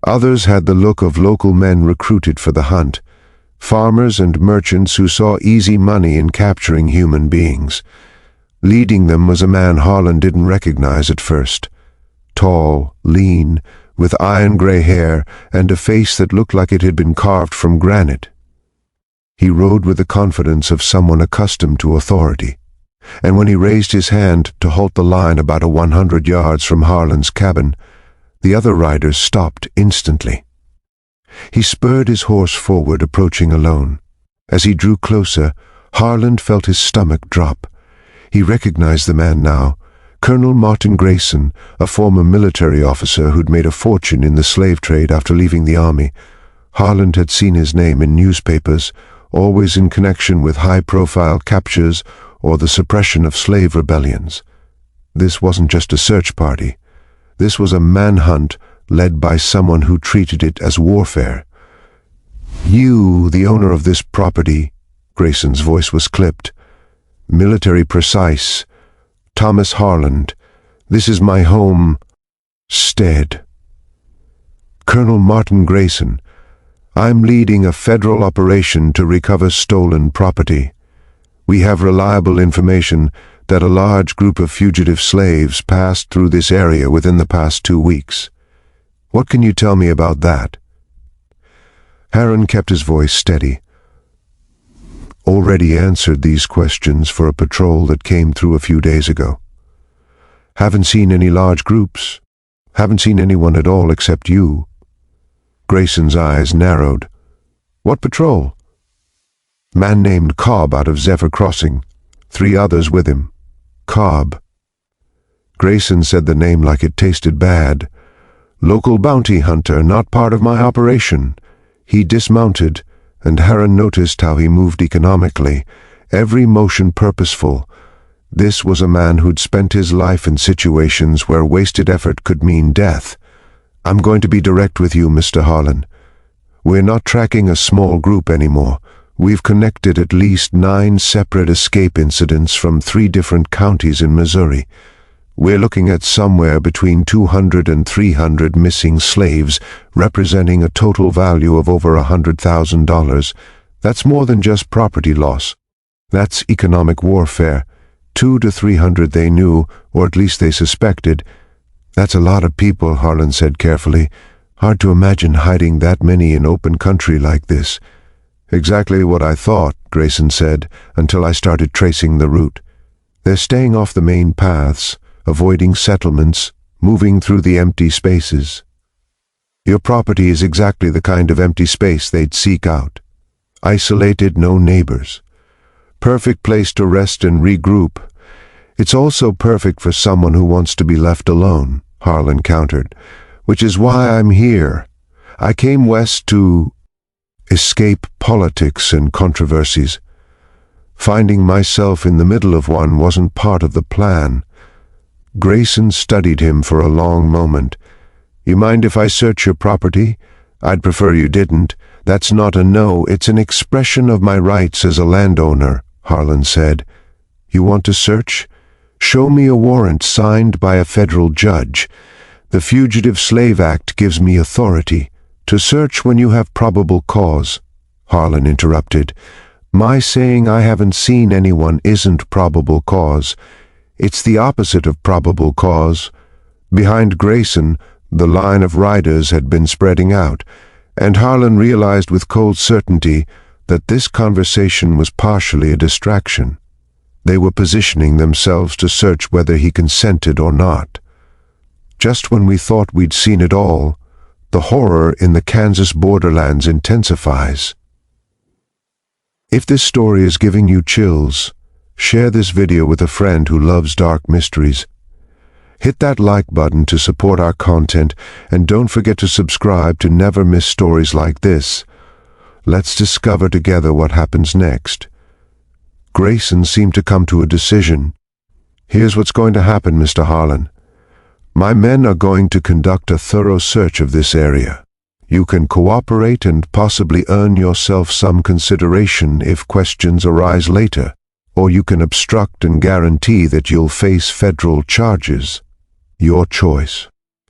Others had the look of local men recruited for the hunt, farmers and merchants who saw easy money in capturing human beings. Leading them was a man Harlan didn't recognize at first. Tall, lean, with iron-gray hair and a face that looked like it had been carved from granite. He rode with the confidence of someone accustomed to authority, and when he raised his hand to halt the line about 100 yards from Harlan's cabin, the other riders stopped instantly. He spurred his horse forward, approaching alone. As he drew closer, Harlan felt his stomach drop. He recognized the man now, Colonel Martin Grayson, a former military officer who'd made a fortune in the slave trade after leaving the army. Harlan had seen his name in newspapers, always in connection with high-profile captures or the suppression of slave rebellions. This wasn't just a search party. This was a manhunt led by someone who treated it as warfare. "You, the owner of this property," Grayson's voice was clipped. "Military precise. Thomas Harland. This is my home stead." "Colonel Martin Grayson. I'm leading a federal operation to recover stolen property. We have reliable information that a large group of fugitive slaves passed through this area within the past 2 weeks. What can you tell me about that?" Harran kept his voice steady. "Already answered these questions for a patrol that came through a few days ago. Haven't seen any large groups. Haven't seen anyone at all except you." Grayson's eyes narrowed. "What patrol?" "Man named Cobb out of Zephyr Crossing. 3 others with him." "Cobb." Grayson said the name like it tasted bad. "Local bounty hunter, not part of my operation." He dismounted, and Harran noticed how he moved economically, every motion purposeful. This was a man who'd spent his life in situations where wasted effort could mean death. "I'm going to be direct with you, Mr. Harlan. We're not tracking a small group anymore. We've connected at least 9 separate escape incidents from 3 different counties in Missouri. We're looking at somewhere between 200 and 300 missing slaves, representing a total value of over $100,000. That's more than just property loss. That's economic warfare. 200 to 300 they knew, or at least they suspected. That's a lot of people, Harlan said carefully. Hard to imagine hiding that many in open country like this. Exactly what I thought, Grayson said, until I started tracing the route. They're staying off the main paths, avoiding settlements, moving through the empty spaces. Your property is exactly the kind of empty space they'd seek out. Isolated, no neighbors. Perfect place to rest and regroup. It's also perfect for someone who wants to be left alone, Harlan countered, which is why I'm here. I came west to escape politics and controversies. Finding myself in the middle of one wasn't part of the plan. Grayson studied him for a long moment. You mind if I search your property? I'd prefer you didn't. That's not a no, it's an expression of my rights as a landowner, Harlan said. You want to search? Show me a warrant signed by a federal judge. The Fugitive Slave Act gives me authority to search when you have probable cause. Harlan interrupted. My saying I haven't seen anyone isn't probable cause. It's the opposite of probable cause. Behind Grayson, the line of riders had been spreading out, and Harlan realized with cold certainty that this conversation was partially a distraction. They were positioning themselves to search whether he consented or not. Just when we thought we'd seen it all, the horror in the Kansas borderlands intensifies. If this story is giving you chills, share this video with a friend who loves dark mysteries. Hit that like button to support our content, and don't forget to subscribe to never miss stories like this. Let's discover together what happens next. Grayson seemed to come to a decision. Here's what's going to happen, Mr. Harlan. My men are going to conduct a thorough search of this area. You can cooperate and possibly earn yourself some consideration if questions arise later, or you can obstruct and guarantee that you'll face federal charges. Your choice.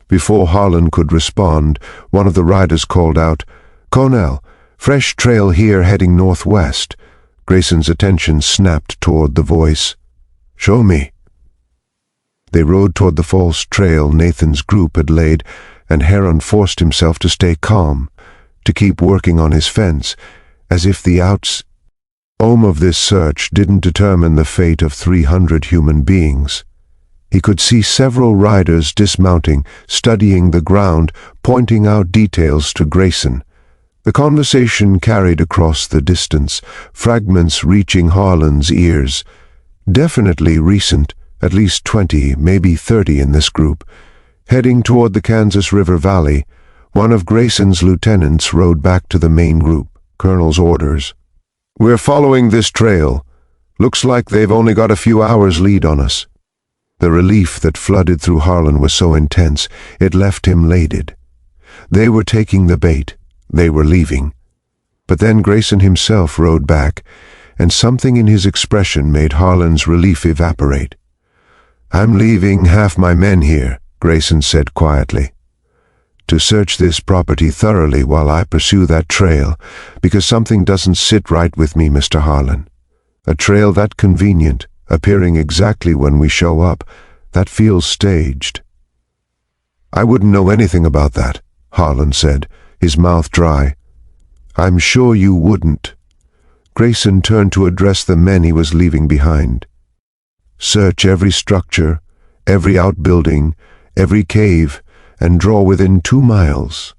Before Harlan could respond, one of the riders called out, Cornell, fresh trail here heading northwest. Grayson's attention snapped toward the voice. Show me. They rode toward the false trail Nathan's group had laid, and Heron forced himself to stay calm, to keep working on his fence, as if the outcome of this search didn't determine the fate of 300 human beings. He could see several riders dismounting, studying the ground, pointing out details to Grayson. The conversation carried across the distance, fragments reaching Harlan's ears. Definitely recent, at least 20, maybe 30 in this group. Heading toward the Kansas River Valley, one of Grayson's lieutenants rode back to the main group. Colonel's orders. We're following this trail. Looks like they've only got a few hours lead on us. The relief that flooded through Harlan was so intense, it left him elated. They were taking the bait. They were leaving. But then Grayson himself rode back, and something in his expression made Harlan's relief evaporate. I'm leaving half my men here, Grayson said quietly, to search this property thoroughly while I pursue that trail, because something doesn't sit right with me, Mr. Harlan. A trail that convenient, appearing exactly when we show up, that feels staged. I wouldn't know anything about that, Harlan said, his mouth dry. I'm sure you wouldn't. Grayson turned to address the men he was leaving behind. Search every structure, every outbuilding, every cave, and draw within 2 miles.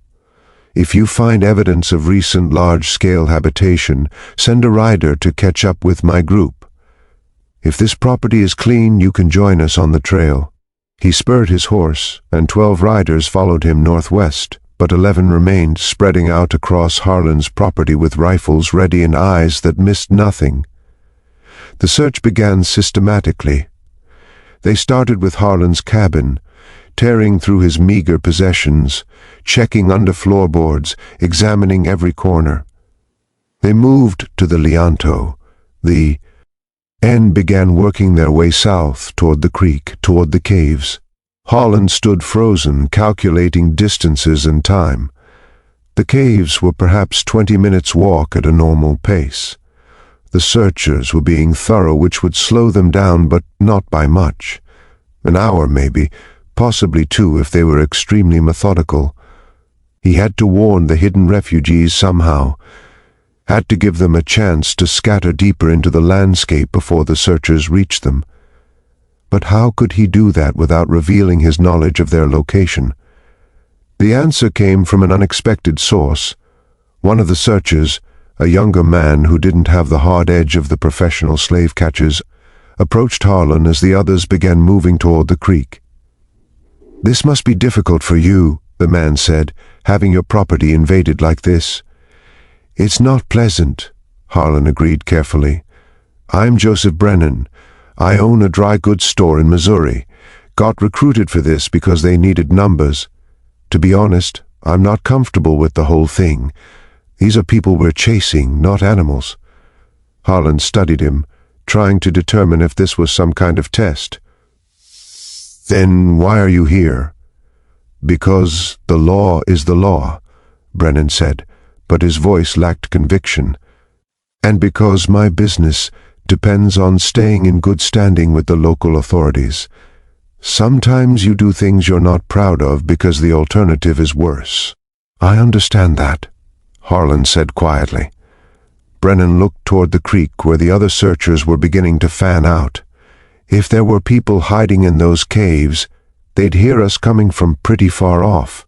If you find evidence of recent large-scale habitation, send a rider to catch up with my group. If this property is clean, you can join us on the trail. He spurred his horse, and 12 riders followed him northwest, but 11 remained, spreading out across Harlan's property with rifles ready and eyes that missed nothing. The search began systematically. They started with Harlan's cabin, tearing through his meager possessions, checking under floorboards, examining every corner. They moved to the Leonto. The N began working their way south toward the creek, toward the caves. Harlan stood frozen, calculating distances and time. The caves were perhaps 20 minutes' walk at a normal pace. The searchers were being thorough, which would slow them down, but not by much. An hour maybe, possibly 2 if they were extremely methodical. He had to warn the hidden refugees somehow, had to give them a chance to scatter deeper into the landscape before the searchers reached them. But how could he do that without revealing his knowledge of their location? The answer came from an unexpected source. One of the searchers, a younger man who didn't have the hard edge of the professional slave catchers, approached Harlan as the others began moving toward the creek. "This must be difficult for you," the man said, "having your property invaded like this." "It's not pleasant," Harlan agreed carefully. "I'm Joseph Brennan. I own a dry goods store in Missouri. Got recruited for this because they needed numbers. To be honest, I'm not comfortable with the whole thing. These are people we're chasing, not animals." Harlan studied him, trying to determine if this was some kind of test. "Then why are you here?" "Because the law is the law," Brennan said, but his voice lacked conviction. "And because my business depends on staying in good standing with the local authorities. Sometimes you do things you're not proud of because the alternative is worse." "I understand that," Harlan said quietly. Brennan looked toward the creek where the other searchers were beginning to fan out. "If there were people hiding in those caves, they'd hear us coming from pretty far off.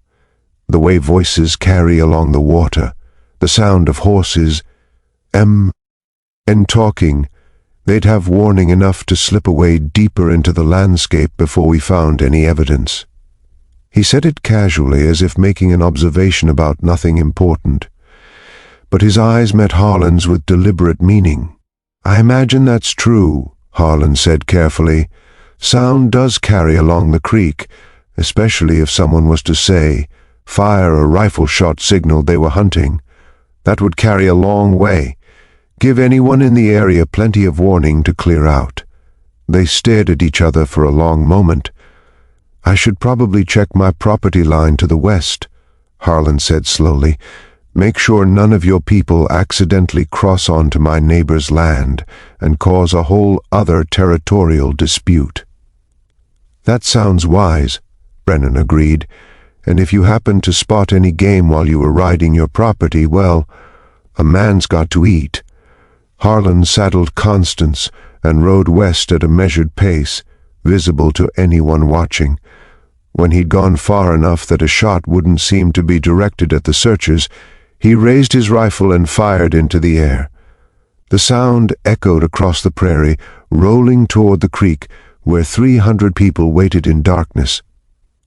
The way voices carry along the water, the sound of horses, and talking, they'd have warning enough to slip away deeper into the landscape before we found any evidence." He said it casually, as if making an observation about nothing important. But his eyes met Harlan's with deliberate meaning. "I imagine that's true," Harlan said carefully. "Sound does carry along the creek, especially if someone was to say, fire a rifle shot signal they were hunting. That would carry a long way. Give anyone in the area plenty of warning to clear out." They stared at each other for a long moment. "I should probably check my property line to the west," Harlan said slowly. "Make sure none of your people accidentally cross onto my neighbor's land and cause a whole other territorial dispute." "That sounds wise," Brennan agreed. "And if you happen to spot any game while you were riding your property, well, a man's got to eat." Harlan saddled Constance and rode west at a measured pace, visible to anyone watching. When he'd gone far enough that a shot wouldn't seem to be directed at the searchers, he raised his rifle and fired into the air. The sound echoed across the prairie, rolling toward the creek, where 300 people waited in darkness.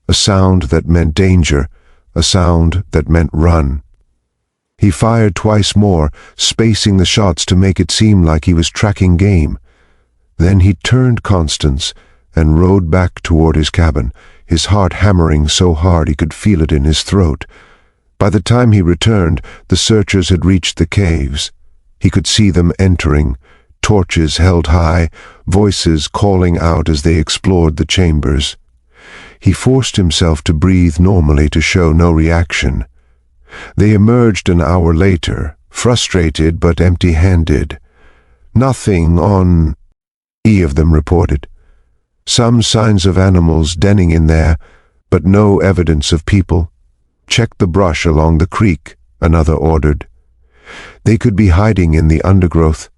A sound that meant danger, a sound that meant run. He fired twice more, spacing the shots to make it seem like he was tracking game. Then he turned Constance and rode back toward his cabin, his heart hammering so hard he could feel it in his throat. By the time he returned, the searchers had reached the caves. He could see them entering, torches held high, voices calling out as they explored the chambers. He forced himself to breathe normally to show no reaction. They emerged an hour later, frustrated but empty-handed. "Nothing on," each of them reported. "Some signs of animals denning in there, but no evidence of people. Check the brush along the creek," another ordered. They could be hiding in the undergrowth.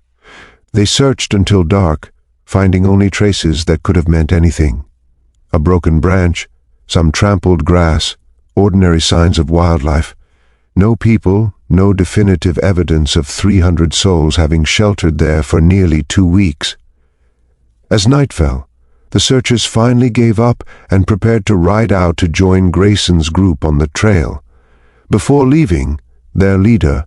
They searched until dark, finding only traces that could have meant anything. A broken branch, some trampled grass, ordinary signs of wildlife. No people, no definitive evidence of 300 souls having sheltered there for nearly 2 weeks. As night fell, the searchers finally gave up and prepared to ride out to join Grayson's group on the trail. Before leaving, their leader,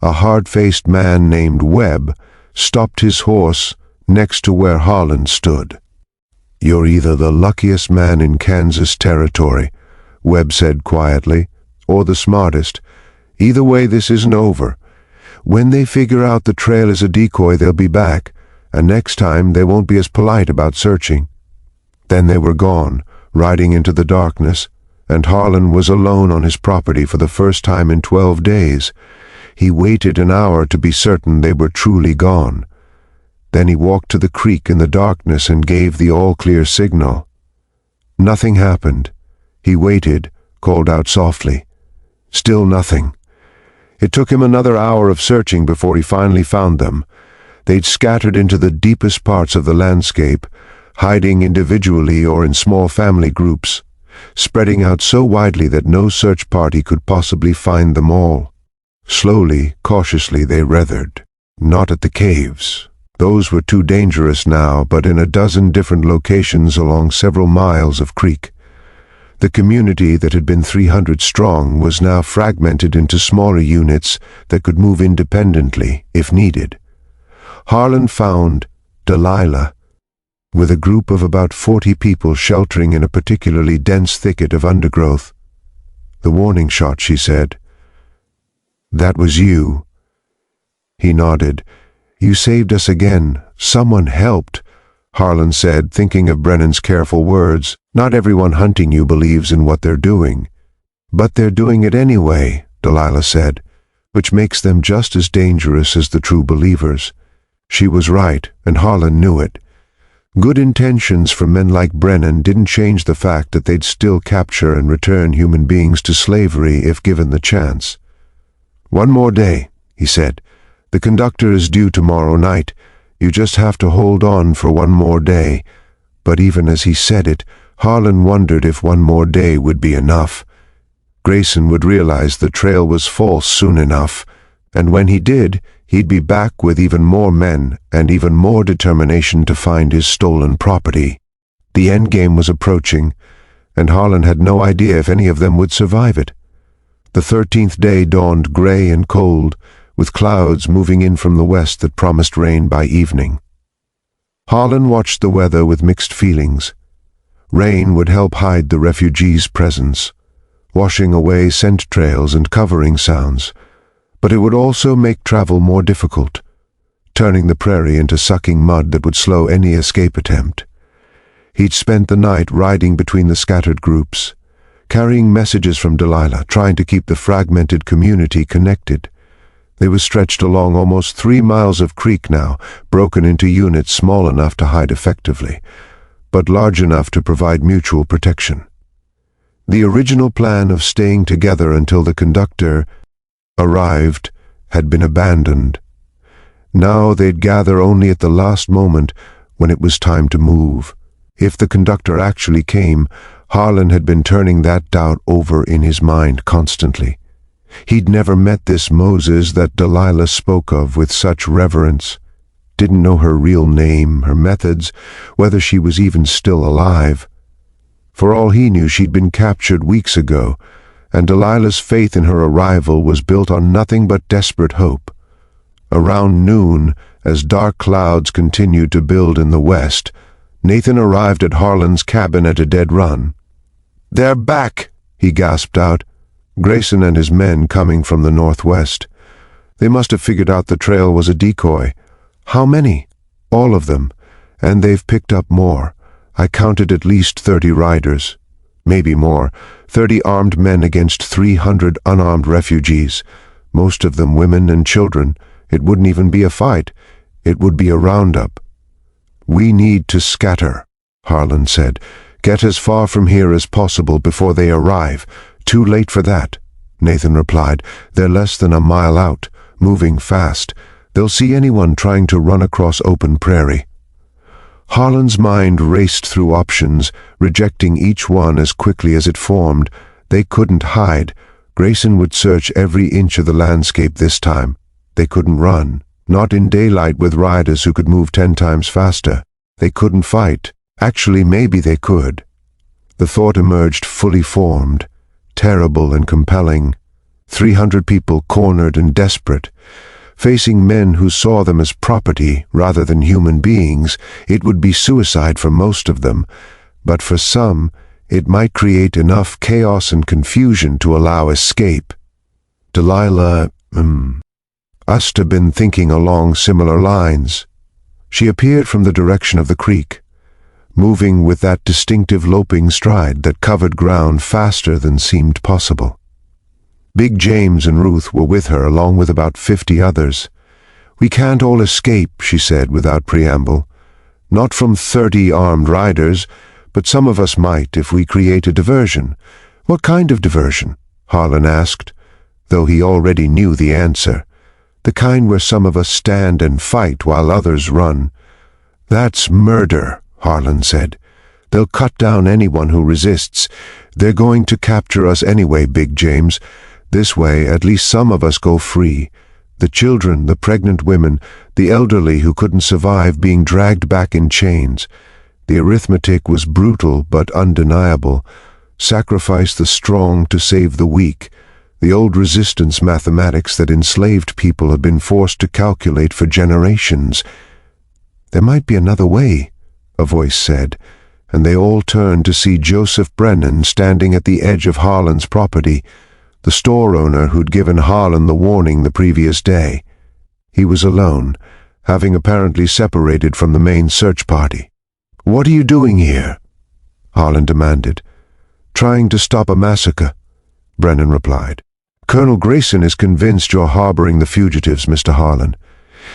a hard-faced man named Webb, stopped his horse next to where Harlan stood. "You're either the luckiest man in Kansas territory," Webb said quietly, "or the smartest. Either way, this isn't over. When they figure out the trail is a decoy, they'll be back, and next time they won't be as polite about searching." Then they were gone, riding into the darkness, and Harlan was alone on his property for the first time in 12 days. He waited an hour to be certain they were truly gone. Then he walked to the creek in the darkness and gave the all-clear signal. Nothing happened. He waited, called out softly. Still nothing. It took him another hour of searching before he finally found them. They'd scattered into the deepest parts of the landscape, hiding individually or in small family groups, spreading out so widely that no search party could possibly find them all. Slowly, cautiously they rethered. Not at the caves. Those were too dangerous now, but in a dozen different locations along several miles of creek. The community that had been 300 strong was now fragmented into smaller units that could move independently if needed. Harlan found Delilah, with a group of about 40 people sheltering in a particularly dense thicket of undergrowth. "The warning shot," she said. "That was you." He nodded. "You saved us again. Someone helped," Harlan said, thinking of Brennan's careful words. "Not everyone hunting you believes in what they're doing." "But they're doing it anyway," Delilah said, "which makes them just as dangerous as the true believers." She was right, and Harlan knew it. Good intentions from men like Brennan didn't change the fact that they'd still capture and return human beings to slavery if given the chance. "One more day," he said. "The conductor is due tomorrow night. You just have to hold on for one more day." But even as he said it, Harlan wondered if one more day would be enough. Grayson would realize the trail was false soon enough, and when he did, he'd be back with even more men and even more determination to find his stolen property. The endgame was approaching, and Harlan had no idea if any of them would survive it. The 13th day dawned gray and cold, with clouds moving in from the west that promised rain by evening. Harlan watched the weather with mixed feelings. Rain would help hide the refugees' presence, washing away scent trails and covering sounds, but it would also make travel more difficult, turning the prairie into sucking mud that would slow any escape attempt. He'd spent the night riding between the scattered groups, carrying messages from Delilah, trying to keep the fragmented community connected. They were stretched along almost 3 miles of creek now, broken into units small enough to hide effectively, but large enough to provide mutual protection. The original plan of staying together until the conductor arrived had been abandoned. Now they'd gather only at the last moment when it was time to move. If the conductor actually came, Harlan had been turning that doubt over in his mind constantly. He'd never met this Moses that Delilah spoke of with such reverence. Didn't know her real name, her methods, whether she was even still alive. For all he knew, she'd been captured weeks ago, and Delilah's faith in her arrival was built on nothing but desperate hope. Around noon, as dark clouds continued to build in the west, Nathan arrived at Harlan's cabin at a dead run. "They're back," he gasped out. Grayson and his men coming from the northwest. They must have figured out the trail was a decoy. "How many?" "All of them, and they've picked up more. I counted at least 30 riders. Maybe more. 30 armed men against 300 unarmed refugees, most of them women and children. It wouldn't even be a fight. It would be a roundup." "We need to scatter," Harlan said. "Get as far from here as possible before they arrive." "Too late for that," Nathan replied. "They're less than a mile out, moving fast. They'll see anyone trying to run across open prairie." Harlan's mind raced through options, rejecting each one as quickly as it formed. They couldn't hide. Grayson would search every inch of the landscape this time. They couldn't run, not in daylight with riders who could move 10 times faster. They couldn't fight. Actually, maybe they could. The thought emerged fully formed, terrible and compelling. 300 people cornered and desperate. Facing men who saw them as property rather than human beings, it would be suicide for most of them, but for some, it might create enough chaos and confusion to allow escape. Delilah, must have been thinking along similar lines. She appeared from the direction of the creek, moving with that distinctive loping stride that covered ground faster than seemed possible. Big James and Ruth were with her, along with about 50 others. "We can't all escape," she said without preamble. "Not from 30 armed riders, but some of us might if we create a diversion." "What kind of diversion?" Harlan asked, though he already knew the answer. "The kind where some of us stand and fight while others run." "That's murder," Harlan said. "They'll cut down anyone who resists. They're going to capture us anyway, Big James. This way, at least some of us go free. The children, the pregnant women, the elderly who couldn't survive being dragged back in chains. The arithmetic was brutal but undeniable. Sacrifice the strong to save the weak. The old resistance mathematics that enslaved people have been forced to calculate for generations." "There might be another way," a voice said, and they all turned to see Joseph Brennan standing at the edge of Harlan's property, the store owner who'd given Harlan the warning the previous day. He was alone, having apparently separated from the main search party. "What are you doing here?" Harlan demanded. "Trying to stop a massacre," Brennan replied. "Colonel Grayson is convinced you're harboring the fugitives, Mr. Harlan.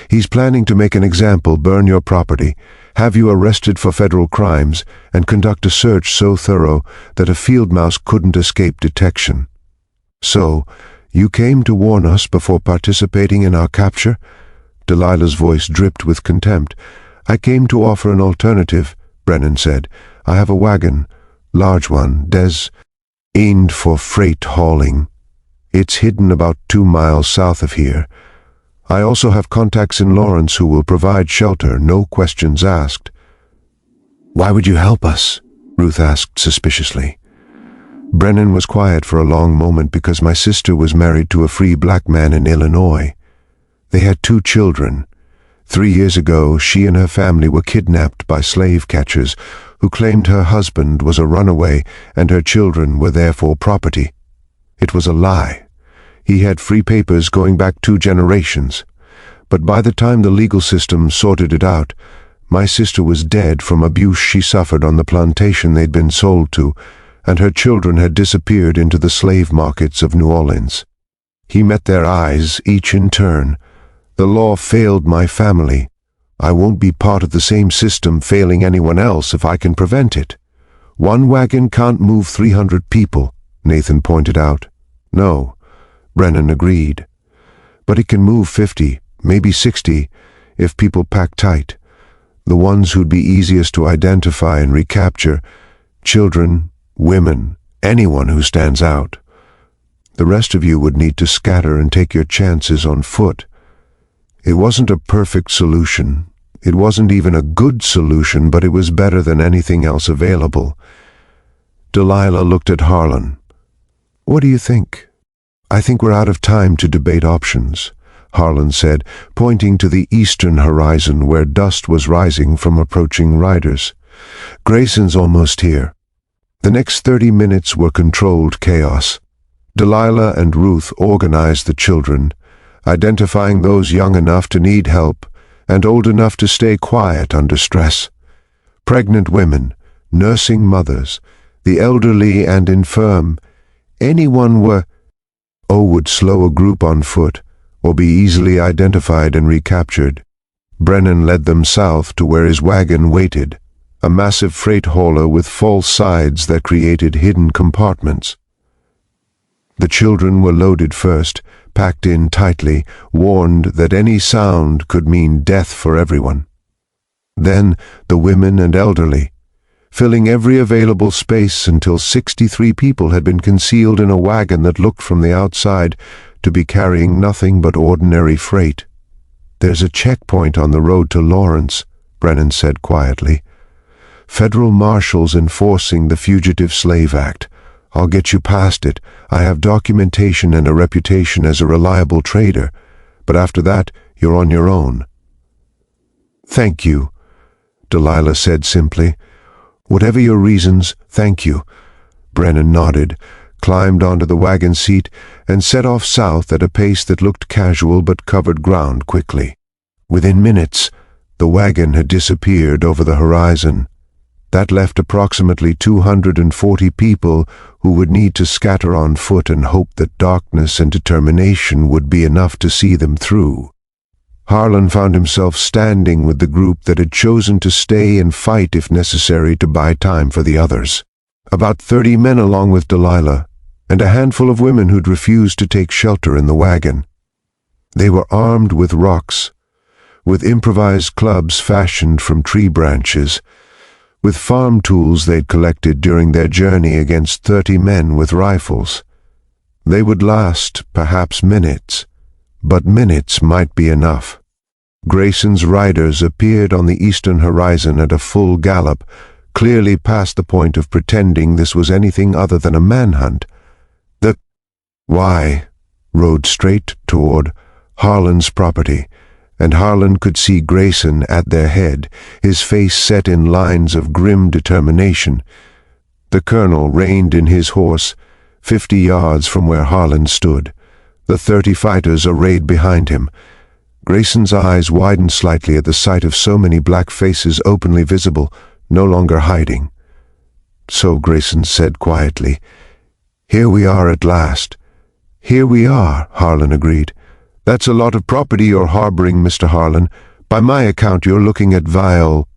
He's planning to make an example, burn your property, have you arrested for federal crimes, and conduct a search so thorough that a field mouse couldn't escape detection." "So, you came to warn us before participating in our capture?" Delilah's voice dripped with contempt. "I came to offer an alternative," Brennan said. "I have a wagon, large one, aimed for freight hauling. It's hidden about 2 miles south of here. I also have contacts in Lawrence who will provide shelter, no questions asked." "Why would you help us?" Ruth asked suspiciously. Brennan was quiet for a long moment. "Because my sister was married to a free black man in Illinois. They had 2 children. 3 years ago, she and her family were kidnapped by slave catchers who claimed her husband was a runaway and her children were therefore property. It was a lie. He had free papers going back 2 generations. But by the time the legal system sorted it out, my sister was dead from abuse she suffered on the plantation they'd been sold to, and her children had disappeared into the slave markets of New Orleans. He met their eyes, each in turn. The law failed my family. I won't be part of the same system failing anyone else if I can prevent it. One wagon can't move 300 people, Nathan pointed out. No, Brennan agreed. But it can move 50, maybe 60, if people pack tight. The ones who'd be easiest to identify and recapture: children, women, anyone who stands out. The rest of you would need to scatter and take your chances on foot. It wasn't a perfect solution. It wasn't even a good solution, but it was better than anything else available. Delilah looked at Harlan. "What do you think?" "I think we're out of time to debate options," Harlan said, pointing to the eastern horizon where dust was rising from approaching riders. "Grayson's almost here." The next 30 minutes were controlled chaos. Delilah and Ruth organized the children, identifying those young enough to need help and old enough to stay quiet under stress. Pregnant women, nursing mothers, the elderly and infirm, anyone would slow a group on foot or be easily identified and recaptured. Brennan led them south to where his wagon waited, a massive freight hauler with false sides that created hidden compartments. The children were loaded first, packed in tightly, warned that any sound could mean death for everyone. Then the women and elderly, filling every available space until 63 people had been concealed in a wagon that looked from the outside to be carrying nothing but ordinary freight. "There's a checkpoint on the road to Lawrence," Brennan said quietly. "Federal marshals enforcing the Fugitive Slave Act. I'll get you past it. I have documentation and a reputation as a reliable trader, but after that, you're on your own." "Thank you," Delilah said simply. "Whatever your reasons, thank you." Brennan nodded, climbed onto the wagon seat, and set off south at a pace that looked casual but covered ground quickly. Within minutes, the wagon had disappeared over the horizon. That left approximately 240 people who would need to scatter on foot and hope that darkness and determination would be enough to see them through. Harlan found himself standing with the group that had chosen to stay and fight if necessary to buy time for the others. About 30 men along with Delilah, and a handful of women who'd refused to take shelter in the wagon. They were armed with rocks, with improvised clubs fashioned from tree branches, with farm tools they'd collected during their journey against 30 men with rifles. They would last, perhaps minutes, but minutes might be enough. Grayson's riders appeared on the eastern horizon at a full gallop, clearly past the point of pretending this was anything other than a manhunt. The Y rode straight toward Harlan's property, and Harlan could see Grayson at their head, his face set in lines of grim determination. The colonel reined in his horse 50 yards from where Harlan stood, the 30 fighters arrayed behind him. Grayson's eyes widened slightly at the sight of so many black faces openly visible, no longer hiding. So Grayson said quietly, "Here we are at last." "Here we are," Harlan agreed. "That's a lot of property you're harboring, Mr. Harlan. By my account, you're looking at vile